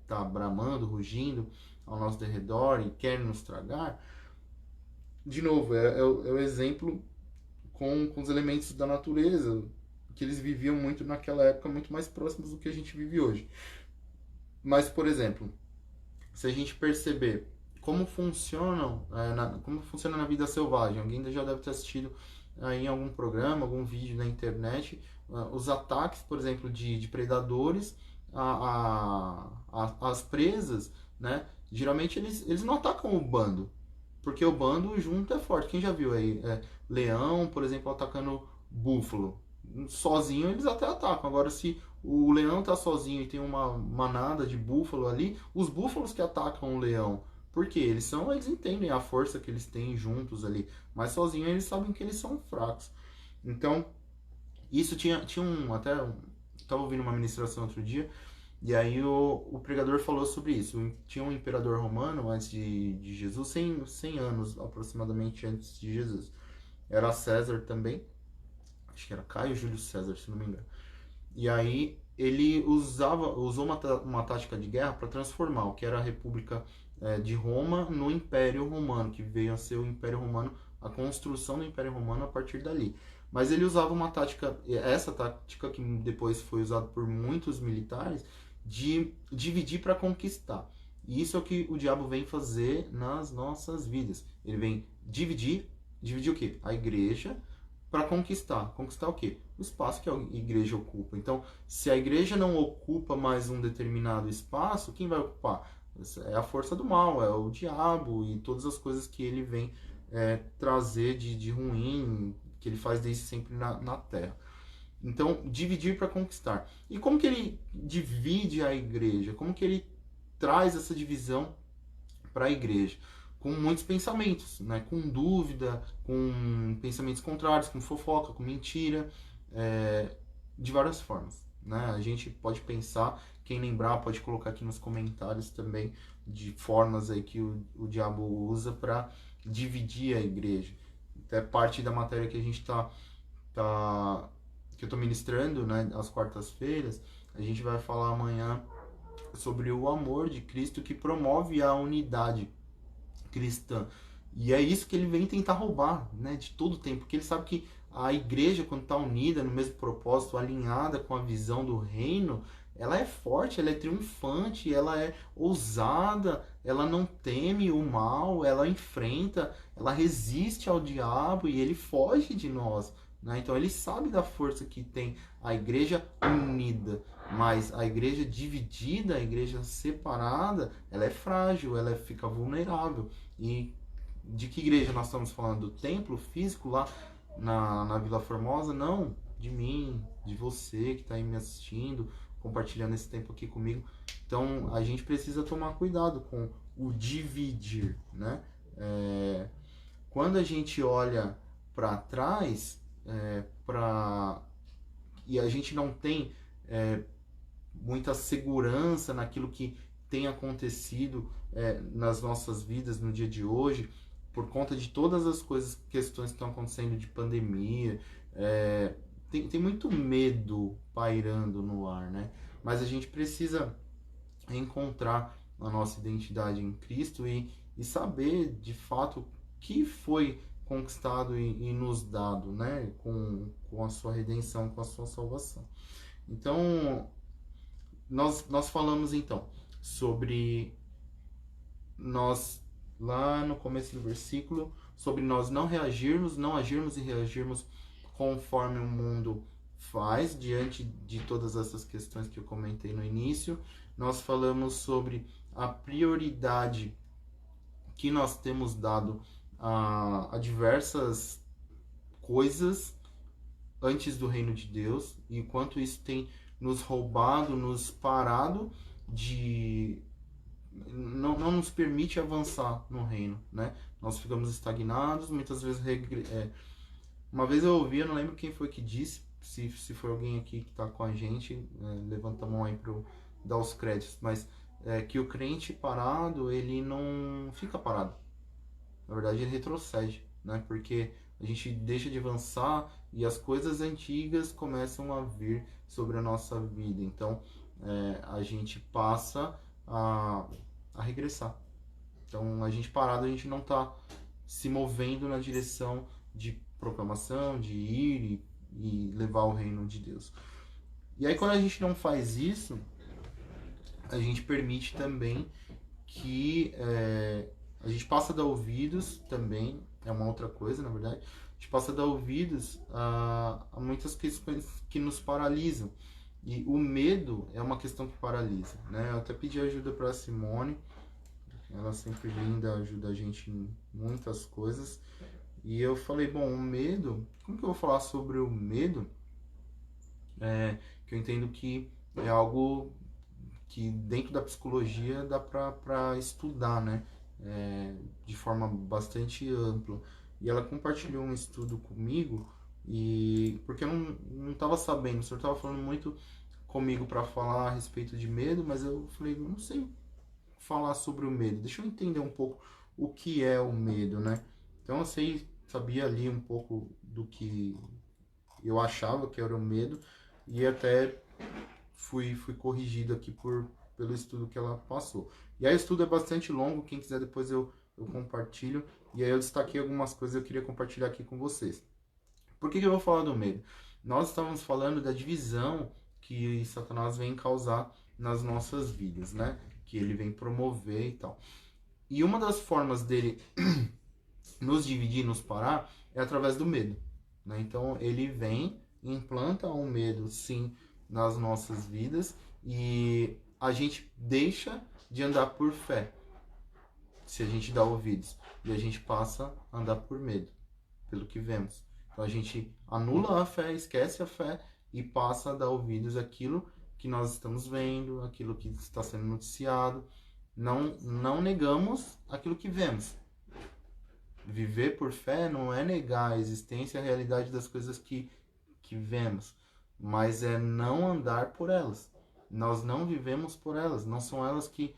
está bramando, rugindo ao nosso derredor e quer nos tragar, de novo, é o exemplo com os elementos da natureza, que eles viviam muito naquela época, muito mais próximos do que a gente vive hoje. Mas, por exemplo, se a gente perceber como como funciona na vida selvagem, alguém já deve ter assistido em algum programa, algum vídeo na internet, os ataques, por exemplo, de predadores às presas, né? Geralmente eles não atacam o bando, porque o bando junto é forte. Quem já viu aí? Leão, por exemplo, atacando búfalo. Sozinho eles até atacam. Agora, se o leão tá sozinho e tem uma manada de búfalo ali, os búfalos que atacam o leão. Porque eles entendem a força que eles têm juntos ali. Mas sozinho eles sabem que eles são fracos. Então, isso tinha até. Estava ouvindo uma ministração outro dia. E aí o pregador falou sobre isso. Tinha um imperador romano antes de Jesus, 100 anos aproximadamente antes de Jesus. Era César também. Acho que era Caio Júlio César, se não me engano. E aí ele usou uma tática de guerra para transformar o que era a República de Roma no Império Romano, que veio a ser o Império Romano, a construção do Império Romano a partir dali. Mas ele usava uma tática, essa tática que depois foi usada por muitos militares, de dividir para conquistar. E isso é o que o diabo vem fazer nas nossas vidas. Ele vem dividir o quê? A igreja, para conquistar. Conquistar o quê? O espaço que a igreja ocupa. Então, se a igreja não ocupa mais um determinado espaço, quem vai ocupar? É a força do mal, é o diabo e todas as coisas que ele vem trazer de ruim, que ele faz desde sempre na terra. Então, dividir para conquistar. E como que ele divide a igreja? Como que ele traz essa divisão para a igreja? Com muitos pensamentos, né? Com dúvida, com pensamentos contrários, com fofoca, com mentira, de várias formas. Né? A gente pode pensar, quem lembrar pode colocar aqui nos comentários também, de formas aí que o diabo usa para dividir a igreja. Até parte da matéria que a gente que eu estou ministrando, né, às quartas-feiras, a gente vai falar amanhã sobre o amor de Cristo que promove a unidade cristã. E é isso que ele vem tentar roubar, né, de todo o tempo, porque ele sabe que a igreja, quando está unida no mesmo propósito, alinhada com a visão do reino, ela é forte, ela é triunfante, ela é ousada, ela não teme o mal, ela enfrenta, ela resiste ao diabo e ele foge de nós. Né? Então ele sabe da força que tem a igreja unida, mas a igreja dividida, a igreja separada, ela é frágil, ela fica vulnerável. E de que igreja nós estamos falando? Do templo físico lá na Vila Formosa? Não, de mim, de você que está aí me assistindo, compartilhando esse tempo aqui comigo. Então a gente precisa tomar cuidado com o dividir, né? Quando a gente olha para trás, e a gente não tem muita segurança naquilo que tem acontecido nas nossas vidas no dia de hoje, por conta de todas as questões que estão acontecendo de pandemia, tem muito medo pairando no ar, né? Mas a gente precisa encontrar a nossa identidade em Cristo e saber de fato o que foi conquistado e nos dado, né? Com a sua redenção, com a sua salvação. Então, nós falamos então sobre nós, lá no começo do versículo, sobre nós não agirmos e reagirmos conforme o mundo faz, diante de todas essas questões que eu comentei no início. Nós falamos sobre a prioridade que nós temos dado a diversas coisas antes do reino de Deus e quanto isso tem nos roubado, nos parado de... Não nos permite avançar no reino, né? Nós ficamos estagnados, muitas vezes... Uma vez eu ouvi, eu não lembro quem foi que disse, se for alguém aqui que está com a gente, levanta a mão aí para eu dar os créditos, mas que o crente parado, ele não fica parado. Na verdade, ele retrocede, né? Porque a gente deixa de avançar e as coisas antigas começam a vir sobre a nossa vida. Então, a gente passa a regressar. Então, a gente parado, a gente não está se movendo na direção de proclamação, de ir e levar o reino de Deus. E aí, quando a gente não faz isso, a gente permite também que a gente passa a dar ouvidos também, é uma outra coisa, na verdade, a gente passa a dar ouvidos a muitas questões que nos paralisam. E o medo é uma questão que paralisa, né? Eu até pedi ajuda para a Simone, ela sempre linda, ajuda a gente em muitas coisas. E eu falei, bom, o medo, como que eu vou falar sobre o medo? Que eu entendo que é algo que dentro da psicologia dá para estudar, né? De forma bastante ampla. E ela compartilhou um estudo comigo, porque eu não estava sabendo, o senhor estava falando muito comigo para falar a respeito de medo, mas eu falei, não sei falar sobre o medo, deixa eu entender um pouco o que é o medo, né? Então eu sabia ali um pouco do que eu achava que era o medo, e até fui corrigido aqui pelo estudo que ela passou. E aí o estudo é bastante longo, quem quiser depois eu compartilho, e aí eu destaquei algumas coisas que eu queria compartilhar aqui com vocês. Por que eu vou falar do medo? Nós estávamos falando da divisão que Satanás vem causar nas nossas vidas, né? Que ele vem promover e tal. E uma das formas dele nos dividir, nos parar, é através do medo, né? Então ele vem, implanta um medo, sim, nas nossas vidas, e a gente deixa de andar por fé se a gente dá ouvidos, e a gente passa a andar por medo, pelo que vemos. Então a gente anula a fé, esquece a fé e passa a dar ouvidos àquilo que nós estamos vendo, aquilo que está sendo noticiado. Não negamos aquilo que vemos. Viver por fé não é negar a existência e a realidade das coisas que vemos, mas é não andar por elas. Nós não vivemos por elas, não são elas que...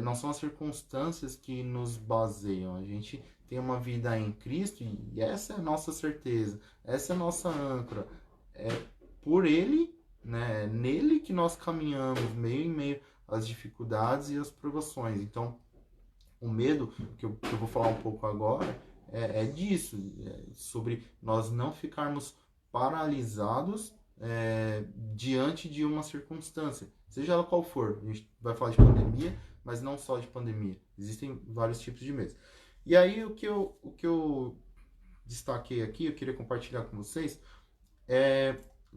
não são as circunstâncias que nos baseiam. A gente tem uma vida em Cristo e essa é a nossa certeza, essa é a nossa âncora. É por Ele, né? É nele que nós caminhamos, meio em meio às dificuldades e às provações. Então, o medo, que eu vou falar um pouco agora, é disso, sobre nós não ficarmos paralisados diante de uma circunstância, seja ela qual for. A gente vai falar de pandemia, mas não só de pandemia. Existem vários tipos de medo. E aí, o que eu destaquei aqui, eu queria compartilhar com vocês,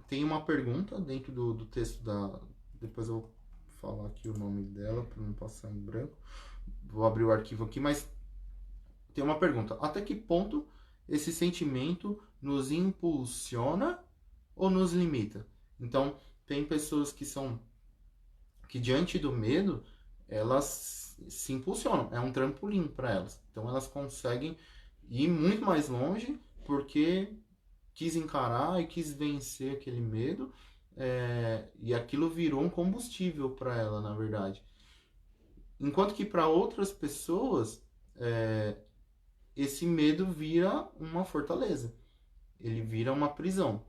tem uma pergunta dentro do texto depois eu vou falar aqui o nome dela, para não passar em branco. Vou abrir o arquivo aqui, mas tem uma pergunta. Até que ponto esse sentimento nos impulsiona ou nos limita? Então, tem pessoas que diante do medo, elas se impulsionam. É um trampolim para elas. Então, elas conseguem ir muito mais longe porque quis encarar e quis vencer aquele medo, e aquilo virou um combustível para ela, na verdade. Enquanto que para outras pessoas, esse medo vira uma fortaleza, ele vira uma prisão.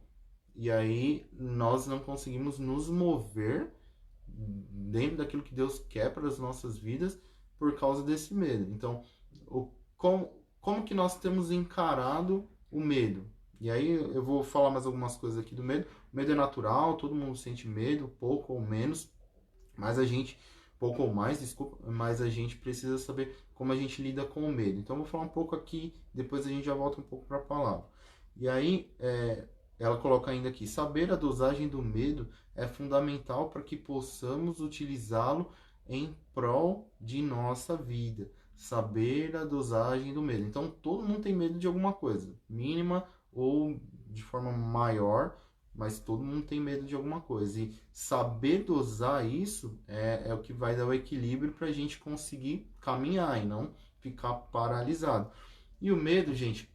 E aí nós não conseguimos nos mover dentro daquilo que Deus quer para as nossas vidas por causa desse medo. Então, como que nós temos encarado o medo? E aí eu vou falar mais algumas coisas aqui do medo. O medo é natural, todo mundo sente medo, pouco ou menos, mas a gente, pouco ou mais, desculpa, mas a gente precisa saber como a gente lida com o medo. Então eu vou falar um pouco aqui, depois a gente já volta um pouco para a palavra. E aí, ela coloca ainda aqui, saber a dosagem do medo é fundamental para que possamos utilizá-lo em prol de nossa vida. Saber a dosagem do medo. Então, todo mundo tem medo de alguma coisa, mínima ou de forma maior, mas todo mundo tem medo de alguma coisa. E saber dosar isso é o que vai dar o equilíbrio para a gente conseguir caminhar e não ficar paralisado. E o medo, gente,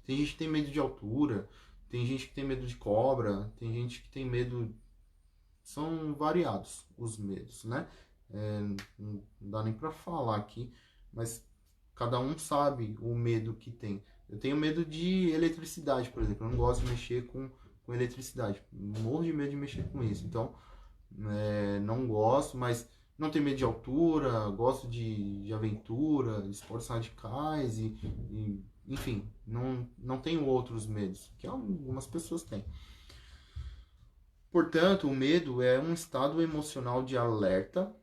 tem gente que tem medo de altura, tem gente que tem medo de cobra, tem gente que tem medo. São variados os medos, né? Não dá nem para falar aqui, mas cada um sabe o medo que tem. Eu tenho medo de eletricidade, por exemplo. Eu não gosto de mexer com eletricidade. Morro de medo de mexer com isso. Então, não gosto, mas não tenho medo de altura, gosto de aventura, esportes radicais e enfim, não tenho outros medos, que algumas pessoas têm. Portanto, o medo é um estado emocional de alerta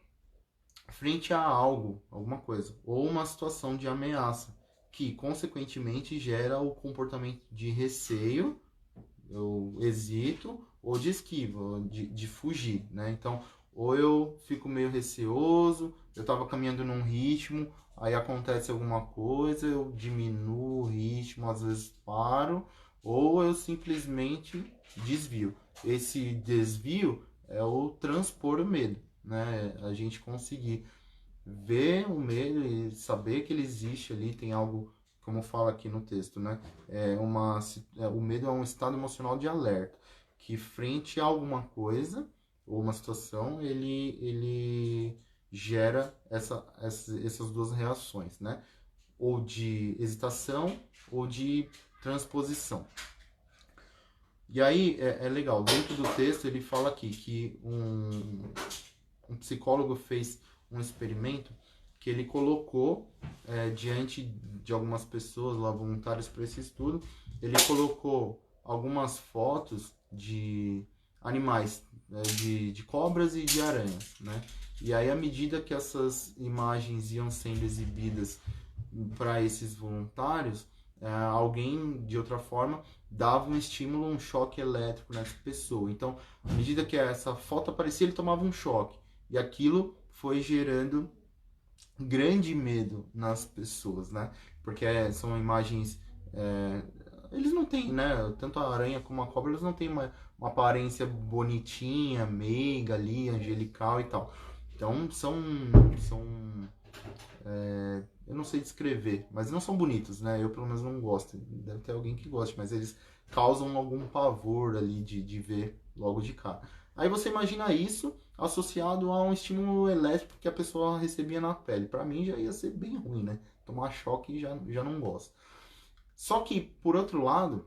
frente a algo, alguma coisa, ou uma situação de ameaça, que consequentemente gera o comportamento de receio, eu hesito, ou de esquiva, de fugir, né? Então, ou eu fico meio receoso, eu estava caminhando num ritmo, aí acontece alguma coisa, eu diminuo o ritmo, às vezes paro, ou eu simplesmente desvio. Esse desvio é o transpor o medo, né? A gente conseguir ver o medo e saber que ele existe ali, tem algo, como fala aqui no texto, né? O medo é um estado emocional de alerta, que frente a alguma coisa ou uma situação, ele gera essas duas reações, né? Ou de hesitação ou de transposição. E aí é legal, dentro do texto ele fala aqui que um psicólogo fez um experimento que ele colocou diante de algumas pessoas lá voluntárias para esse estudo, ele colocou algumas fotos de animais, de cobras e de aranhas, né? E aí, à medida que essas imagens iam sendo exibidas para esses voluntários, alguém, de outra forma, dava um estímulo, um choque elétrico nessa pessoa. Então, à medida que essa foto aparecia, ele tomava um choque. E aquilo foi gerando grande medo nas pessoas, né? Porque são imagens... eles não têm, né? Tanto a aranha como a cobra, eles não têm uma aparência bonitinha, meiga ali, angelical e tal. Então, eu não sei descrever, mas não são bonitos, né? Eu, pelo menos, não gosto. Deve ter alguém que goste, mas eles causam algum pavor ali de ver logo de cara. Aí você imagina isso associado a um estímulo elétrico que a pessoa recebia na pele. Para mim já ia ser bem ruim, né? Tomar choque já não gosto. Só que, por outro lado,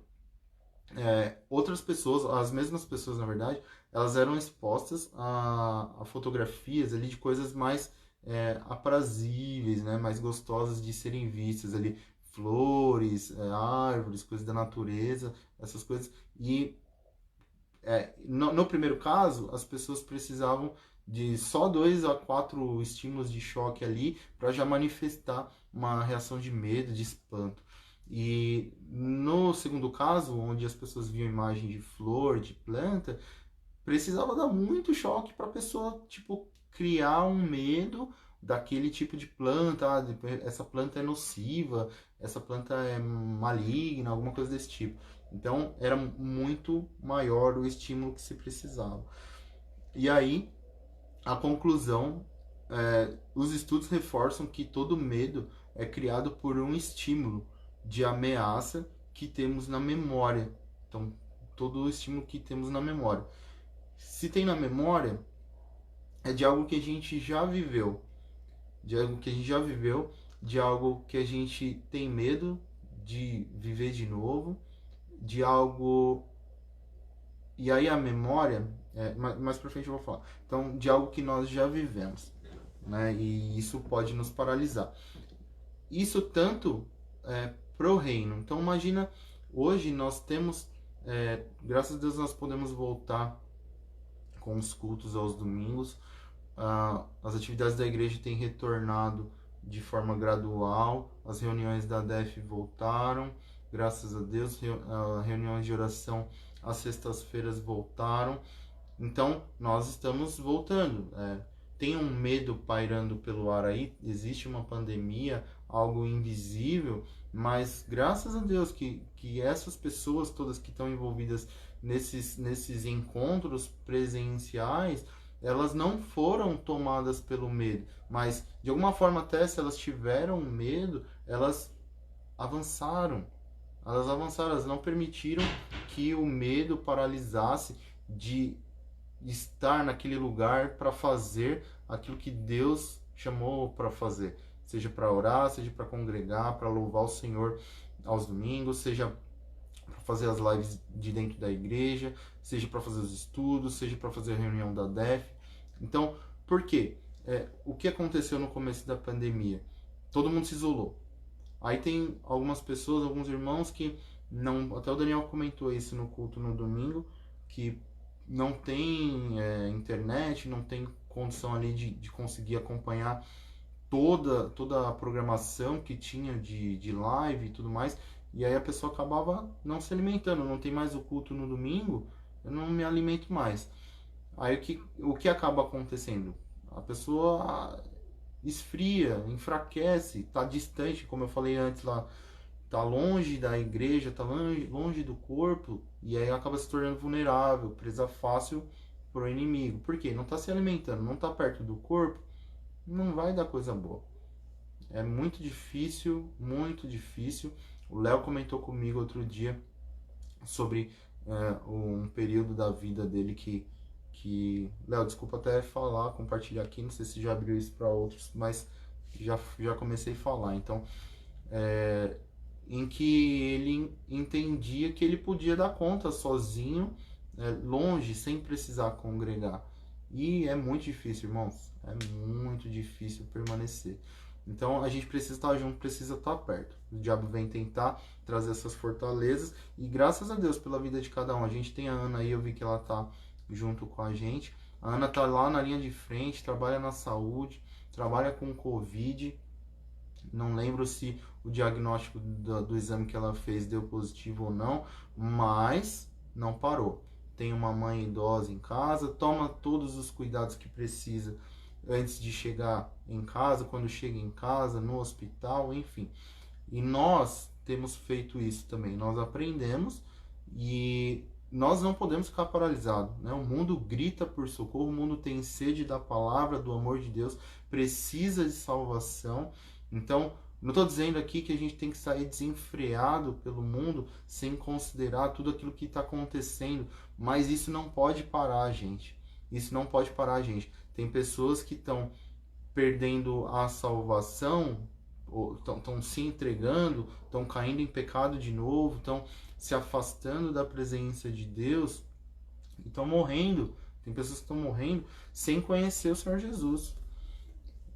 outras pessoas, as mesmas pessoas na verdade, elas eram expostas a fotografias ali de coisas mais aprazíveis, né? Mais gostosas de serem vistas ali. Flores, árvores, coisas da natureza, essas coisas. E no primeiro caso, as pessoas precisavam de só 2 a 4 estímulos de choque ali para já manifestar uma reação de medo, de espanto. E no segundo caso, onde as pessoas viam imagem de flor, de planta, precisava dar muito choque para a pessoa, tipo, criar um medo daquele tipo de planta, essa planta é nociva, essa planta é maligna, alguma coisa desse tipo. Então, era muito maior o estímulo que se precisava. E aí, a conclusão, os estudos reforçam que todo medo é criado por um estímulo de ameaça que temos na memória. Então, todo o estímulo que temos na memória. Se tem na memória, é de algo que a gente já viveu. De algo que a gente já viveu, de algo que a gente tem medo de viver de novo, de algo... E aí a memória, mais pra frente eu vou falar. Então, de algo que nós já vivemos, né? E isso pode nos paralisar. isso tanto pro reino. Então imagina, hoje nós temos, graças a Deus nós podemos voltar com os cultos aos domingos. As atividades da igreja têm retornado de forma gradual, as reuniões da DEF voltaram, graças a Deus, reuniões de oração às sextas-feiras voltaram, então nós estamos voltando. Tem um medo pairando pelo ar aí, existe uma pandemia, algo invisível, mas graças a Deus que essas pessoas todas que estão envolvidas nesses encontros presenciais, elas não foram tomadas pelo medo, mas de alguma forma, até se elas tiveram medo, elas avançaram. Elas não permitiram que o medo paralisasse de estar naquele lugar para fazer aquilo que Deus chamou para fazer, seja para orar, seja para congregar, para louvar o Senhor aos domingos, seja para fazer as lives de dentro da igreja, seja para fazer os estudos, seja para fazer a reunião da DEF. Então, por quê? O que aconteceu no começo da pandemia? Todo mundo se isolou. Aí tem algumas pessoas, alguns irmãos que não... Até o Daniel comentou isso no culto no domingo, que não tem internet, não tem condição ali de conseguir acompanhar toda a programação que tinha de live e tudo mais, e aí a pessoa acabava não se alimentando. Não tem mais o culto no domingo, eu não me alimento mais. Aí o que acaba acontecendo? A pessoa esfria, enfraquece, está distante, como eu falei antes lá, está longe da igreja, está longe do corpo, e aí acaba se tornando vulnerável, presa fácil para o inimigo. Por quê? Não está se alimentando, não está perto do corpo, não vai dar coisa boa. É muito difícil, muito difícil. O Léo comentou comigo outro dia sobre um período da vida dele que Léo, desculpa até falar, compartilhar aqui, não sei se já abriu isso para outros, mas já comecei a falar. Então, em que ele entendia que ele podia dar conta sozinho, longe, sem precisar congregar. E é muito difícil, irmãos, é muito difícil permanecer. Então a gente precisa estar junto, precisa estar perto. O diabo vem tentar trazer essas fortalezas, e graças a Deus pela vida de cada um. A gente tem a Ana aí, eu vi que ela tá junto com a gente. A Ana tá lá na linha de frente, trabalha na saúde, trabalha com Covid. Não lembro se o diagnóstico do exame que ela fez deu positivo ou não, mas não parou. Tem uma mãe idosa em casa, toma todos os cuidados que precisa antes de chegar em casa, quando chega em casa, no hospital, enfim. E nós temos feito isso também. Nós aprendemos e nós não podemos ficar paralisados, né? O mundo grita por socorro, o mundo tem sede da palavra, do amor de Deus, precisa de salvação. Então, não estou dizendo aqui que a gente tem que sair desenfreado pelo mundo sem considerar tudo aquilo que está acontecendo, mas isso não pode parar a gente. Isso não pode parar a gente. Tem pessoas que estão perdendo a salvação, estão se entregando, estão caindo em pecado de novo, estão se afastando da presença de Deus, e estão morrendo. Tem pessoas que estão morrendo sem conhecer o Senhor Jesus.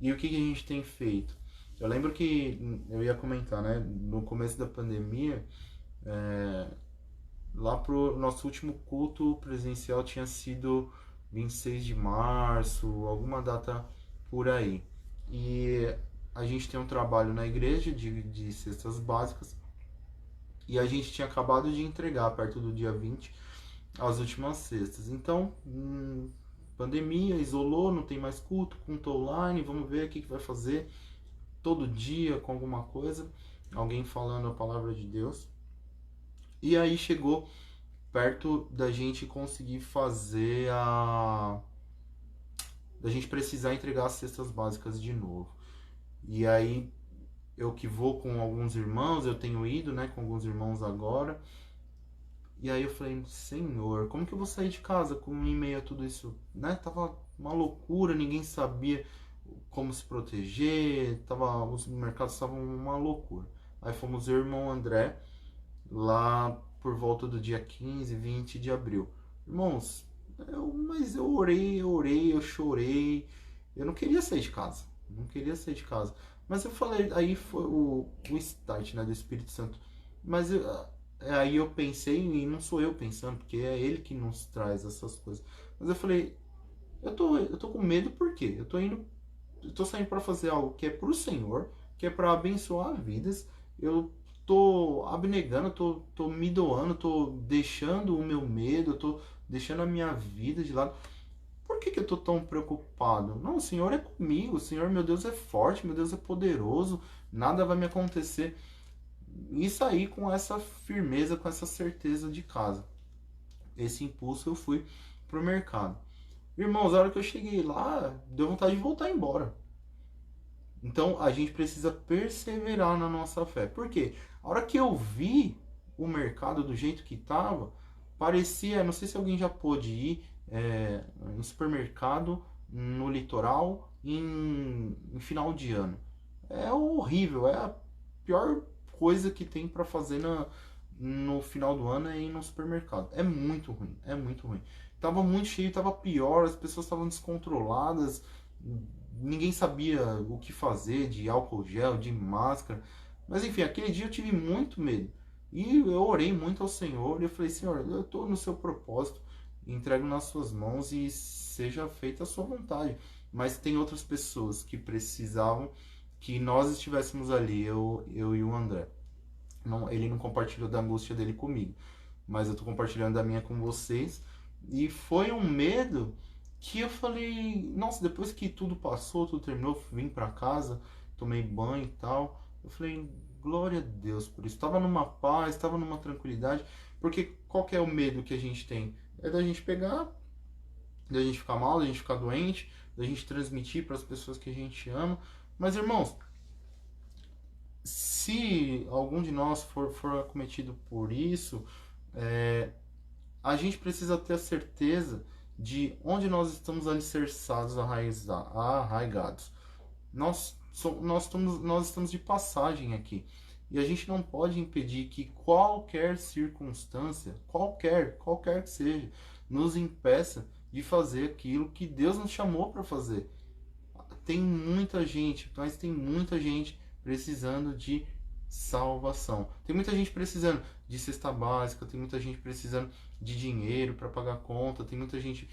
E o que a gente tem feito? Eu lembro que eu ia comentar, né? No começo da pandemia, lá pro nosso último culto presencial tinha sido 26 de março, alguma data por aí. E a gente tem um trabalho na igreja de cestas básicas, e a gente tinha acabado de entregar, perto do dia 20, as últimas cestas. Então, pandemia, isolou, não tem mais culto online, vamos ver o que vai fazer. Todo dia com alguma coisa, alguém falando a palavra de Deus. E aí chegou perto da gente conseguir fazer da gente precisar entregar as cestas básicas de novo. E aí eu que vou com alguns irmãos, eu tenho ido, né, com alguns irmãos agora. E aí eu falei, Senhor, como que eu vou sair de casa com em meio a tudo isso, né? Tava uma loucura, ninguém sabia como se proteger, os mercados estavam uma loucura. Aí fomos eu e o irmão André, lá por volta do dia 15, 20 de abril. Irmãos, mas eu orei, eu chorei, eu não queria sair de casa, não queria sair de casa. Mas eu falei, aí foi o start, né, do Espírito Santo. Mas aí eu pensei, e não sou eu pensando, porque é ele que nos traz essas coisas. Mas eu falei, eu tô com medo por quê? Eu tô saindo para fazer algo que é pro Senhor, que é para abençoar vidas. Eu tô abnegando, tô me doando, tô deixando o meu medo, eu tô deixando a minha vida de lado. Por que eu tô tão preocupado? Não, o Senhor é comigo, o Senhor, meu Deus, é forte, meu Deus é poderoso, nada vai me acontecer. E saí com essa firmeza, com essa certeza de casa. Esse impulso eu fui pro mercado. Irmãos, a hora que eu cheguei lá, deu vontade de voltar embora. Então a gente precisa perseverar na nossa fé. Por quê? A hora que eu vi o mercado do jeito que estava, parecia, não sei se alguém já pôde ir em supermercado no litoral em final de ano. É horrível, é a pior coisa que tem para fazer no final do ano é ir no supermercado. É muito ruim, é muito ruim. Tava muito cheio, tava pior, as pessoas estavam descontroladas, ninguém sabia o que fazer de álcool gel, de máscara. Mas enfim, aquele dia eu tive muito medo. E eu orei muito ao Senhor e eu falei, Senhor, eu estou no seu propósito, entrego nas suas mãos e seja feita a sua vontade. Mas tem outras pessoas que precisavam que nós estivéssemos ali, eu e o André. Não, ele não compartilhou da angústia dele comigo, mas eu estou compartilhando da minha com vocês. E foi um medo que eu falei, nossa, depois que tudo passou, tudo terminou, vim para casa, tomei banho e tal, eu falei, glória a Deus por isso. Estava numa paz, estava numa tranquilidade, porque qual que é o medo que a gente tem? É da gente pegar, da gente ficar mal, da gente ficar doente, da gente transmitir para as pessoas que a gente ama. Mas irmãos, se algum de nós for acometido por isso, a gente precisa ter a certeza de onde nós estamos alicerçados, arraigados. Nós estamos de passagem aqui. E a gente não pode impedir que qualquer circunstância, qualquer que seja, nos impeça de fazer aquilo que Deus nos chamou para fazer. Tem muita gente, mas tem muita gente precisando de salvação. Tem muita gente precisando de cesta básica, tem muita gente precisando de dinheiro para pagar conta, tem muita gente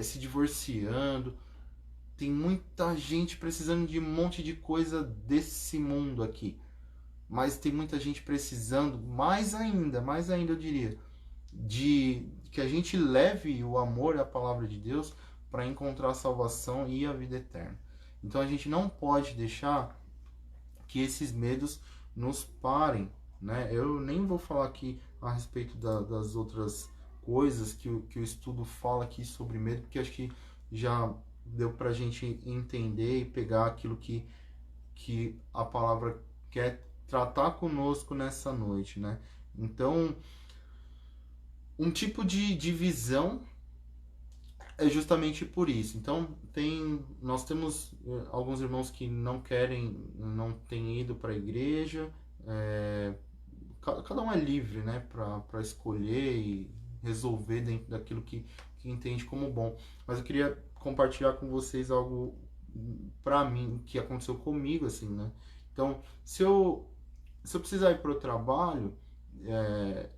se divorciando, tem muita gente precisando de um monte de coisa desse mundo aqui. Mas tem muita gente precisando, mais ainda eu diria, de que a gente leve o amor e a palavra de Deus para encontrar a salvação e a vida eterna. Então a gente não pode deixar que esses medos nos parem, né? Eu nem vou falar aqui a respeito das outras coisas que o estudo fala aqui sobre medo, porque acho que já deu para a gente entender e pegar aquilo que a palavra quer tratar conosco nessa noite, né? Então, um tipo de divisão é justamente por isso. Então, nós temos alguns irmãos que não têm ido para a igreja. Cada um é livre, né, para escolher e resolver dentro daquilo que entende como bom. Mas eu queria compartilhar com vocês algo para mim que aconteceu comigo, assim, né? Então, se eu precisar ir para o trabalho,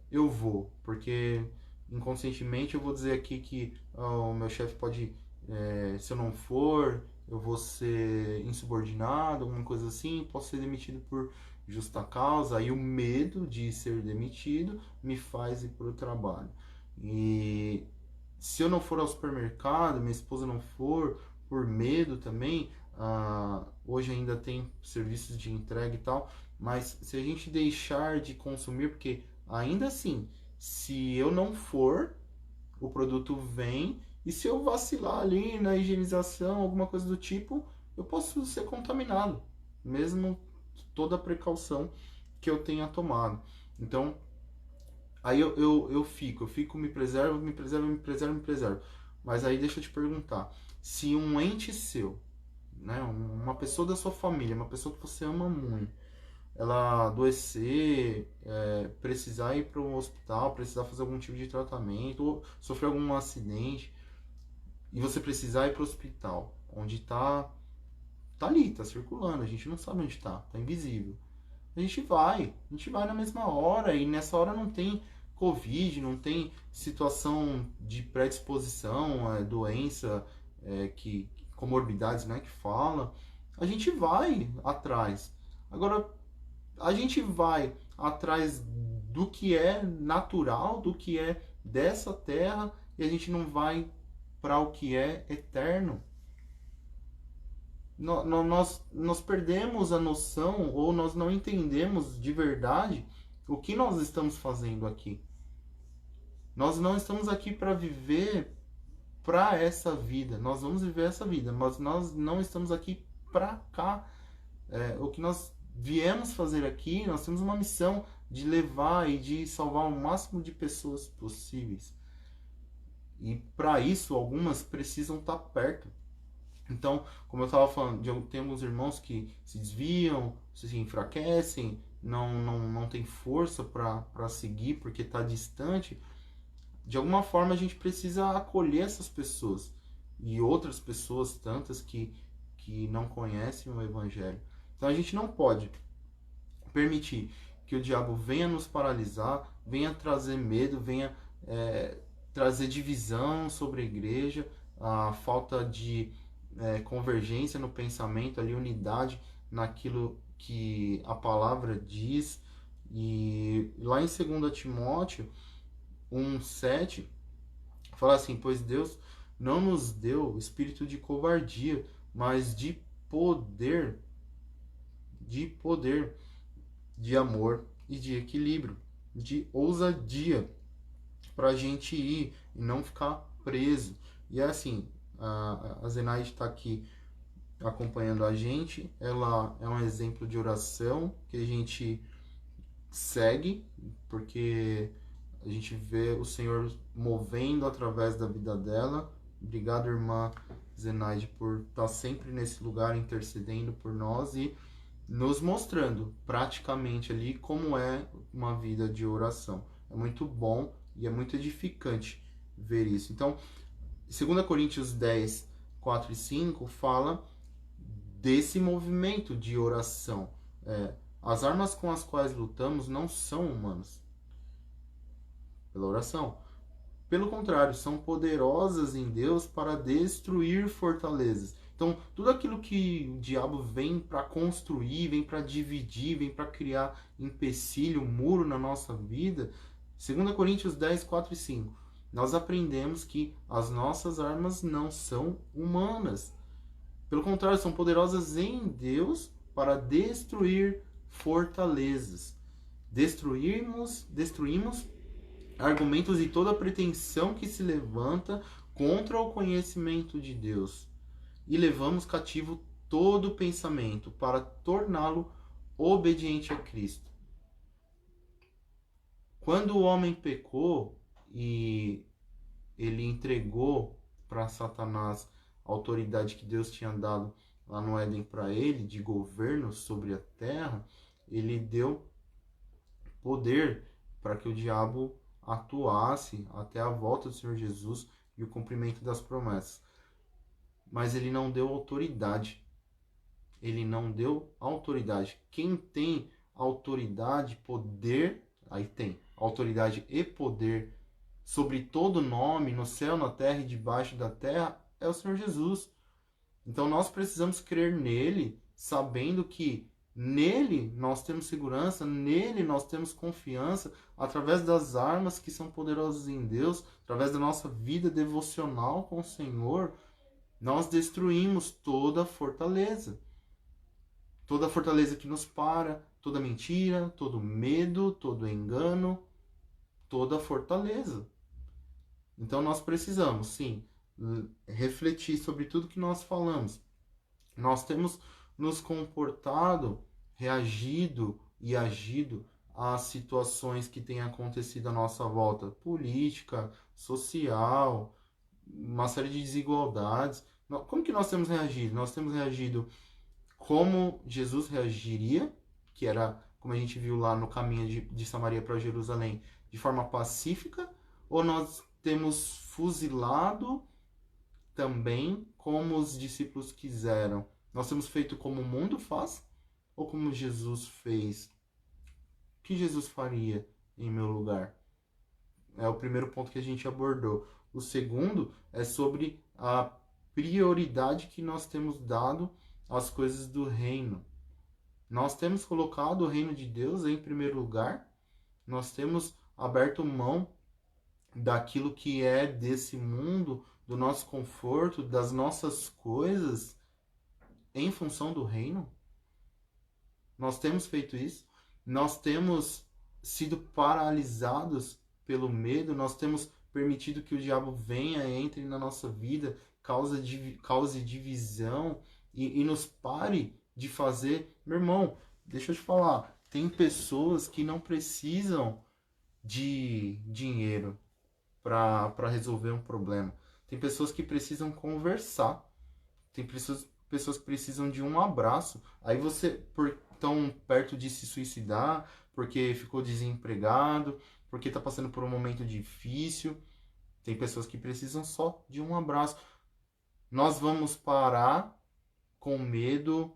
eu vou, porque inconscientemente eu vou dizer aqui que o meu chefe pode, se eu não for, eu vou ser insubordinado, alguma coisa assim, posso ser demitido por justa causa, aí o medo de ser demitido me faz ir para o trabalho. E se eu não for ao supermercado, minha esposa não for, por medo também, hoje ainda tem serviços de entrega e tal, mas se a gente deixar de consumir, porque ainda assim, se eu não for, o produto vem, e se eu vacilar ali na higienização, alguma coisa do tipo, eu posso ser contaminado, mesmo toda a precaução que eu tenha tomado. Então, aí eu fico, me preservo, me preservo, me preservo, me preservo. Mas aí deixa eu te perguntar, se um ente seu, né, uma pessoa da sua família, uma pessoa que você ama muito, ela adoecer, precisar ir para um hospital, precisar fazer algum tipo de tratamento, ou sofrer algum acidente, e você precisar ir para o hospital, onde está tá ali, tá circulando, a gente não sabe onde tá invisível. A gente vai na mesma hora, e nessa hora não tem Covid, não tem situação de predisposição, doença, comorbidades, né, que fala. A gente vai atrás. Agora, a gente vai atrás do que é natural, do que é dessa terra, e a gente não vai para o que é eterno. Nós perdemos a noção, ou nós não entendemos de verdade o que nós estamos fazendo aqui. Nós não estamos aqui para viver para essa vida. Nós vamos viver essa vida, mas nós não estamos aqui para cá. O que nós viemos fazer aqui, nós temos uma missão de levar e de salvar o máximo de pessoas possíveis. E para isso, algumas precisam estar perto. Então, como eu estava falando, tem alguns irmãos que se desviam, se enfraquecem, não tem força para seguir porque está distante. De alguma forma, a gente precisa acolher essas pessoas e outras pessoas, tantas que não conhecem o Evangelho. Então, a gente não pode permitir que o diabo venha nos paralisar, venha trazer medo, venha trazer divisão sobre a igreja, a falta de convergência no pensamento, ali, unidade naquilo que a palavra diz. E lá em 2 Timóteo 1,7 fala assim: pois Deus não nos deu espírito de covardia, mas de poder, de amor e de equilíbrio, de ousadia, para a gente ir e não ficar preso. E é assim, a Zenaide está aqui acompanhando a gente, ela é um exemplo de oração que a gente segue, porque a gente vê o Senhor movendo através da vida dela. Obrigado, irmã Zenaide, por estar sempre nesse lugar intercedendo por nós e nos mostrando praticamente ali como é uma vida de oração. É muito bom e é muito edificante ver isso. Então, 2 Coríntios 10, 4 e 5 fala desse movimento de oração. As armas com as quais lutamos não são humanas pela oração. Pelo contrário, são poderosas em Deus para destruir fortalezas. Então, tudo aquilo que o diabo vem para construir, vem para dividir, vem para criar empecilho, muro na nossa vida, 2 Coríntios 10, 4 e 5, nós aprendemos que as nossas armas não são humanas. Pelo contrário, são poderosas em Deus para destruir fortalezas. Destruímos argumentos e toda pretensão que se levanta contra o conhecimento de Deus. E levamos cativo todo pensamento para torná-lo obediente a Cristo. Quando o homem pecou e ele entregou para Satanás a autoridade que Deus tinha dado lá no Éden para ele, de governo sobre a terra, ele deu poder para que o diabo atuasse até a volta do Senhor Jesus e o cumprimento das promessas. Mas ele não deu autoridade. Ele não deu autoridade. Quem tem autoridade, poder, aí tem autoridade e poder sobre todo nome, no céu, na terra e debaixo da terra, é o Senhor Jesus. Então nós precisamos crer nele, sabendo que nele nós temos segurança, nele nós temos confiança, através das armas que são poderosas em Deus, através da nossa vida devocional com o Senhor, nós destruímos toda fortaleza. Toda fortaleza que nos para, toda mentira, todo medo, todo engano, toda fortaleza. Então nós precisamos, sim, refletir sobre tudo que nós falamos. Nós temos nos comportado, reagido e agido às situações que têm acontecido à nossa volta, política, social, uma série de desigualdades. Como que nós temos reagido? Nós temos reagido como Jesus reagiria, que era, como a gente viu lá no caminho de Samaria para Jerusalém, de forma pacífica, ou nós temos fuzilado também como os discípulos quiseram, Nós temos feito como o mundo faz ou como Jesus fez? O que Jesus faria em meu lugar? É o primeiro ponto que a gente abordou. O segundo é sobre a prioridade que nós temos dado às coisas do reino. Nós temos colocado o reino de Deus em primeiro lugar, nós temos aberto mão daquilo que é desse mundo, do nosso conforto, das nossas coisas, em função do reino. Nós temos feito isso, nós temos sido paralisados pelo medo, nós temos permitido que o diabo venha, entre na nossa vida, cause divisão e nos pare de fazer. Meu irmão, deixa eu te falar, tem pessoas que não precisam de dinheiro para resolver um problema. Tem pessoas que precisam conversar. Tem pessoas que precisam de um abraço. Aí você, por tão perto de se suicidar, porque ficou desempregado, porque está passando por um momento difícil. Tem pessoas que precisam só de um abraço. Nós vamos parar com medo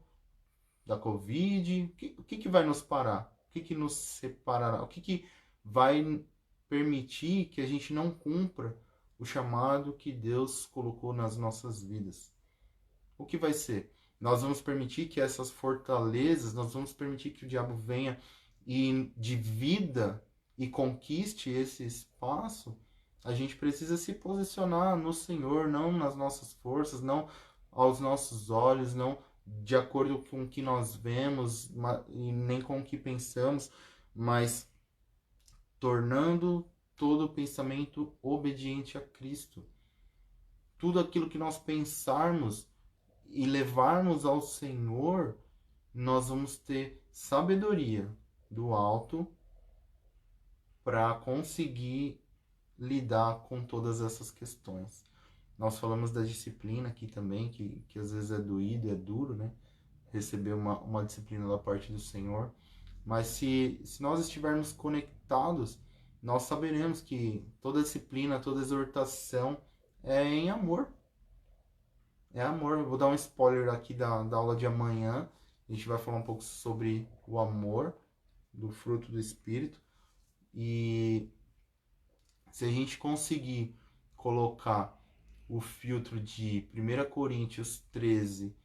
da Covid? O que vai nos parar? O que nos separará? O que vai permitir que a gente não cumpra o chamado que Deus colocou nas nossas vidas? O que vai ser? Nós vamos permitir que essas fortalezas, nós vamos permitir que o diabo venha e divida e conquiste esse espaço? A gente precisa se posicionar no Senhor, não nas nossas forças, não aos nossos olhos, não de acordo com o que nós vemos e nem com o que pensamos, mas tornando todo o pensamento obediente a Cristo. Tudo aquilo que nós pensarmos e levarmos ao Senhor, nós vamos ter sabedoria do alto para conseguir lidar com todas essas questões. Nós falamos da disciplina aqui também, que às vezes é doído, é duro, né? Receber uma disciplina da parte do Senhor. Mas se nós estivermos conectados, nós saberemos que toda disciplina, toda exortação é em amor. É amor. Eu vou dar um spoiler aqui da aula de amanhã. A gente vai falar um pouco sobre o amor, do fruto do Espírito. E se a gente conseguir colocar o filtro de 1 Coríntios 13,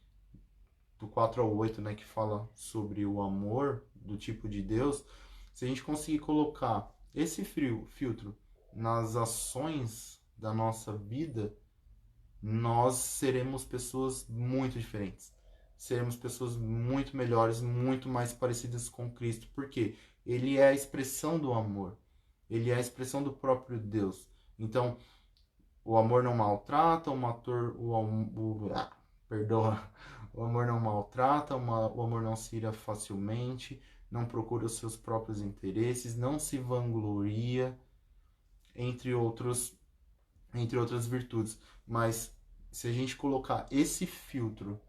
do 4 ao 8, né, que fala sobre o amor do tipo de Deus, se a gente conseguir colocar esse filtro nas ações da nossa vida, nós seremos pessoas muito diferentes. Seremos pessoas muito melhores, muito mais parecidas com Cristo, porque Ele é a expressão do amor. Ele é a expressão do próprio Deus. Então, o amor não maltrata, perdoa. O amor não maltrata, o amor não se ira facilmente, não procura os seus próprios interesses, não se vangloria, entre outras virtudes. Mas se a gente colocar esse filtro,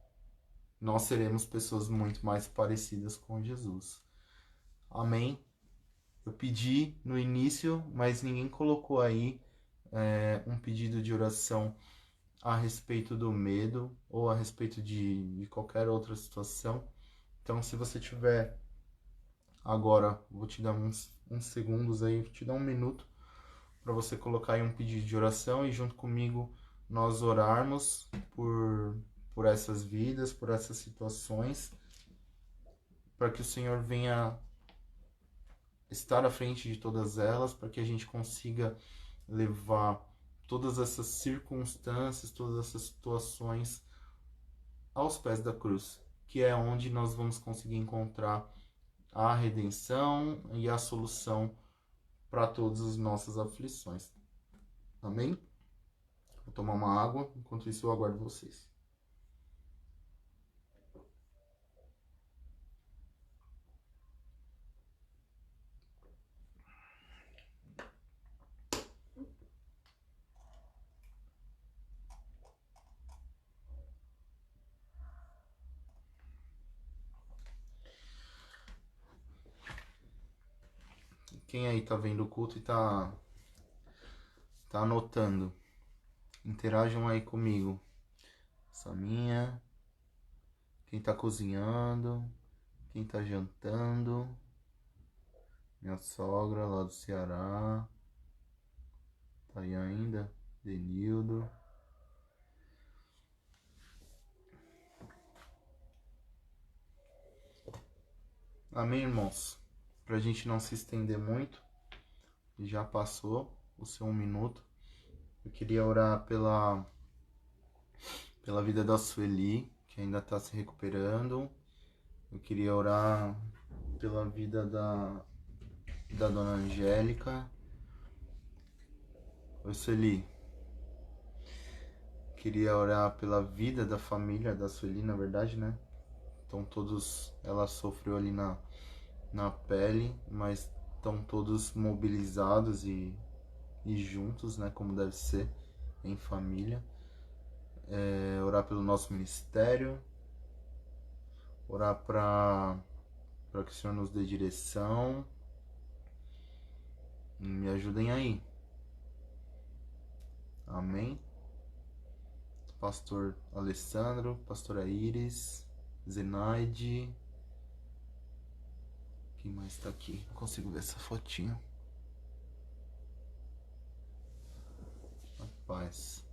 nós seremos pessoas muito mais parecidas com Jesus. Amém? Eu pedi no início, mas ninguém colocou aí um pedido de oração a respeito do medo ou a respeito de qualquer outra situação. Então, se você tiver agora, vou te dar uns segundos aí, vou te dar um minuto para você colocar aí um pedido de oração e junto comigo nós orarmos por essas vidas, por essas situações, para que o Senhor venha estar à frente de todas elas, para que a gente consiga levar todas essas circunstâncias, todas essas situações aos pés da cruz, que é onde nós vamos conseguir encontrar a redenção e a solução para todas as nossas aflições. Amém? Vou tomar uma água, enquanto isso eu aguardo vocês. Quem aí tá vendo o culto e tá anotando, interajam aí comigo. Saminha, quem tá cozinhando, quem tá jantando, minha sogra lá do Ceará, tá aí ainda, Denildo. Amém, irmãos? Pra gente não se estender muito, já passou o seu 1 minuto. Eu queria orar pela vida da Sueli, que ainda tá se recuperando. Eu queria orar pela vida da dona Angélica. Oi, Sueli. Queria orar pela vida da família da Sueli, na verdade, né? Então todos, ela sofreu ali na pele, mas estão todos mobilizados e juntos, né? Como deve ser, em família. Orar pelo nosso ministério. Orar para que o Senhor nos dê direção. Me ajudem aí. Amém. Pastor Alessandro, pastora Iris, Zenaide. Quem mais tá aqui? Não consigo ver essa fotinha. Paz.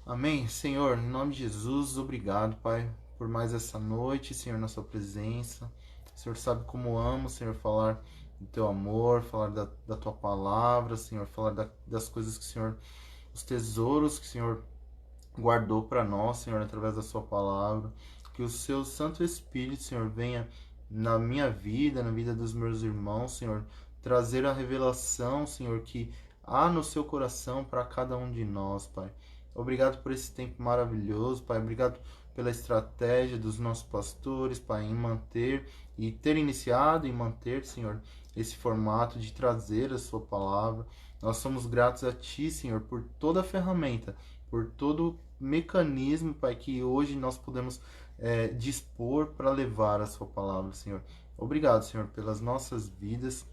Amém. Senhor, em nome de Jesus, obrigado, Pai, por mais essa noite, Senhor, na sua presença. O Senhor sabe como amo, Senhor, falar do teu amor, falar da tua palavra, Senhor, falar das coisas que o Senhor, os tesouros que o Senhor guardou para nós, Senhor, através da sua palavra. Que o seu Santo Espírito, Senhor, venha na minha vida, na vida dos meus irmãos, Senhor, trazer a revelação, Senhor, que há no seu coração para cada um de nós, Pai. Obrigado por esse tempo maravilhoso, Pai. Obrigado pela estratégia dos nossos pastores, Pai, em manter e ter iniciado e manter, Senhor, esse formato de trazer a sua palavra. Nós somos gratos a Ti, Senhor, por toda a ferramenta, por todo mecanismo, Pai, que hoje nós podemos dispor para levar a sua palavra, Senhor. Obrigado, Senhor, pelas nossas vidas,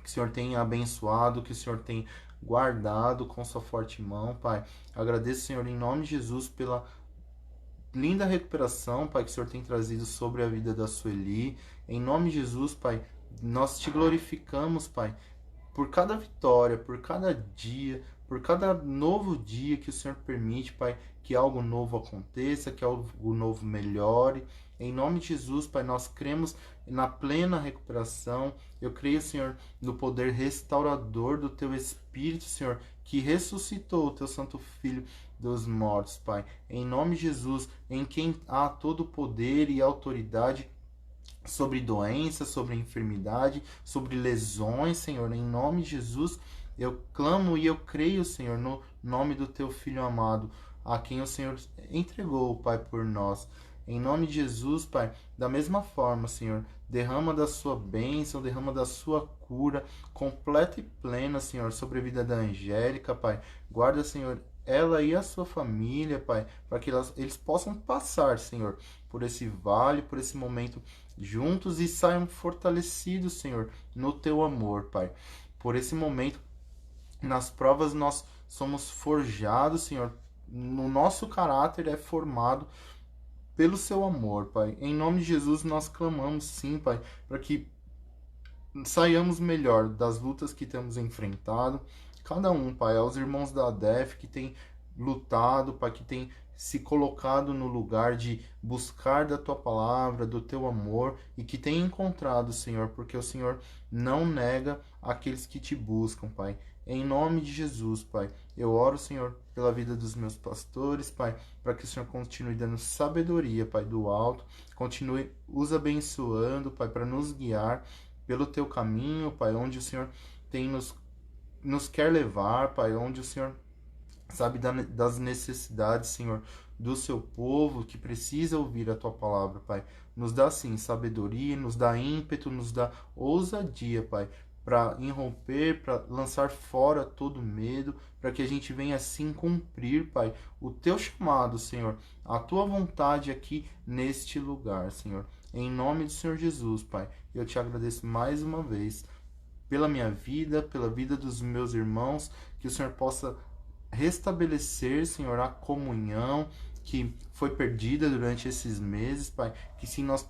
que o Senhor tem abençoado, que o Senhor tem guardado com sua forte mão, Pai. Agradeço, Senhor, em nome de Jesus, pela linda recuperação, Pai, que o Senhor tem trazido sobre a vida da Sueli. Em nome de Jesus, Pai, nós te glorificamos, Pai, por cada vitória, por cada dia, por cada novo dia que o Senhor permite, Pai, que algo novo aconteça, que algo novo melhore. Em nome de Jesus, Pai, nós cremos na plena recuperação. Eu creio, Senhor, no poder restaurador do Teu Espírito, Senhor, que ressuscitou o Teu Santo Filho dos mortos, Pai. Em nome de Jesus, em quem há todo o poder e autoridade sobre doença, sobre enfermidade, sobre lesões, Senhor. Em nome de Jesus, eu clamo e eu creio, Senhor, no nome do Teu Filho amado, a quem o Senhor entregou, Pai, por nós. Em nome de Jesus, Pai, da mesma forma, Senhor, derrama da sua bênção, derrama da sua cura completa e plena, Senhor, sobre a vida da Angélica, Pai. Guarda, Senhor, ela e a sua família, Pai, para que eles possam passar, Senhor, por esse vale, por esse momento juntos e saiam fortalecidos, Senhor, no Teu amor, Pai. Por esse momento, nas provas nós somos forjados, Senhor, no nosso caráter é formado pelo Seu amor, Pai. Em nome de Jesus nós clamamos, sim, Pai, para que saiamos melhor das lutas que temos enfrentado. Cada um, Pai, aos irmãos da ADEF que tem lutado, Pai, que tem se colocado no lugar de buscar da Tua palavra, do Teu amor, e que tem encontrado, Senhor, porque o Senhor não nega aqueles que Te buscam, Pai. Em nome de Jesus, Pai, eu oro, Senhor, pela vida dos meus pastores, Pai, para que o Senhor continue dando sabedoria, Pai, do alto, continue os abençoando, Pai, para nos guiar pelo Teu caminho, Pai, onde o Senhor tem nos quer levar, Pai, onde o Senhor sabe das necessidades, Senhor, do Seu povo que precisa ouvir a Tua palavra, Pai. Nos dá, sim, sabedoria, nos dá ímpeto, nos dá ousadia, Pai, para irromper, para lançar fora todo medo, para que a gente venha assim cumprir, Pai, o Teu chamado, Senhor, a Tua vontade aqui neste lugar, Senhor. Em nome do Senhor Jesus, Pai, eu Te agradeço mais uma vez pela minha vida, pela vida dos meus irmãos, que o Senhor possa restabelecer, Senhor, a comunhão, que foi perdida durante esses meses, Pai, que sim nós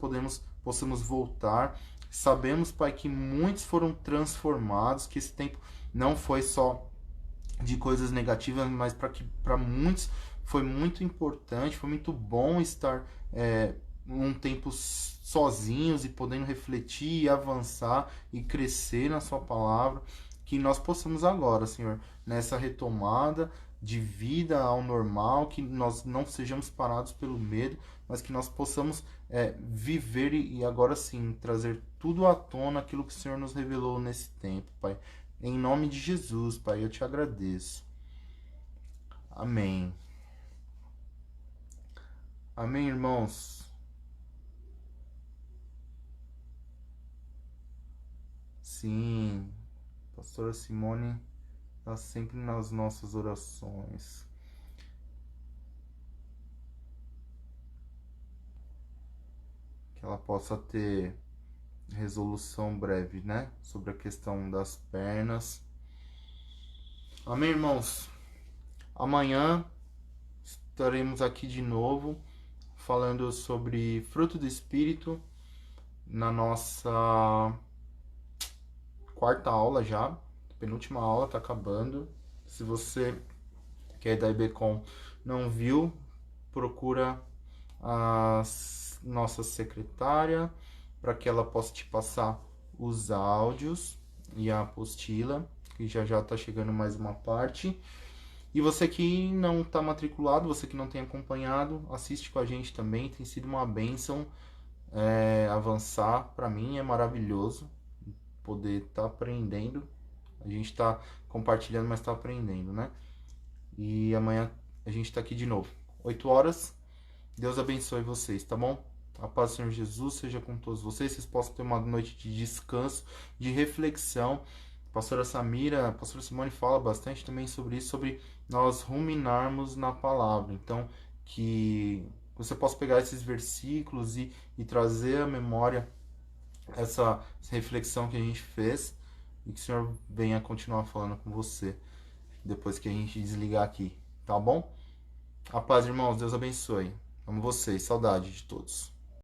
possamos voltar. Sabemos, Pai, que muitos foram transformados, que esse tempo não foi só de coisas negativas, mas para muitos foi muito importante, foi muito bom estar um tempo sozinhos e podendo refletir e avançar e crescer na sua palavra, que nós possamos agora, Senhor, nessa retomada de vida ao normal, que nós não sejamos parados pelo medo, mas que nós possamos viver e agora sim trazer tudo à tona aquilo que o Senhor nos revelou nesse tempo, Pai. Em nome de Jesus, Pai, eu te agradeço. Amém. Amém, irmãos. Sim, pastora Simone está sempre nas nossas orações. Que ela possa ter resolução breve, né? Sobre a questão das pernas. Amém, irmãos? Amanhã estaremos aqui de novo falando sobre fruto do Espírito na nossa quarta aula já. Penúltima aula, tá acabando. Se você que é da IBCom não viu, procura a nossa secretária para que ela possa te passar os áudios e a apostila, que já está chegando mais uma parte. E você que não está matriculado, você que não tem acompanhado, assiste com a gente também, tem sido uma bênção avançar. Para mim é maravilhoso poder estar aprendendo. A gente está compartilhando, mas está aprendendo, né? E amanhã a gente está aqui de novo, 8 horas. Deus abençoe vocês, tá bom? A paz do Senhor Jesus seja com todos vocês. Vocês possam ter uma noite de descanso, de reflexão. A pastora Samira, a pastora Simone fala bastante também sobre isso, sobre nós ruminarmos na palavra. Então, que você possa pegar esses versículos e trazer à memória essa reflexão que a gente fez e que o Senhor venha continuar falando com você depois que a gente desligar aqui, tá bom? A paz, irmãos. Deus abençoe. Amo vocês. Saudade de todos.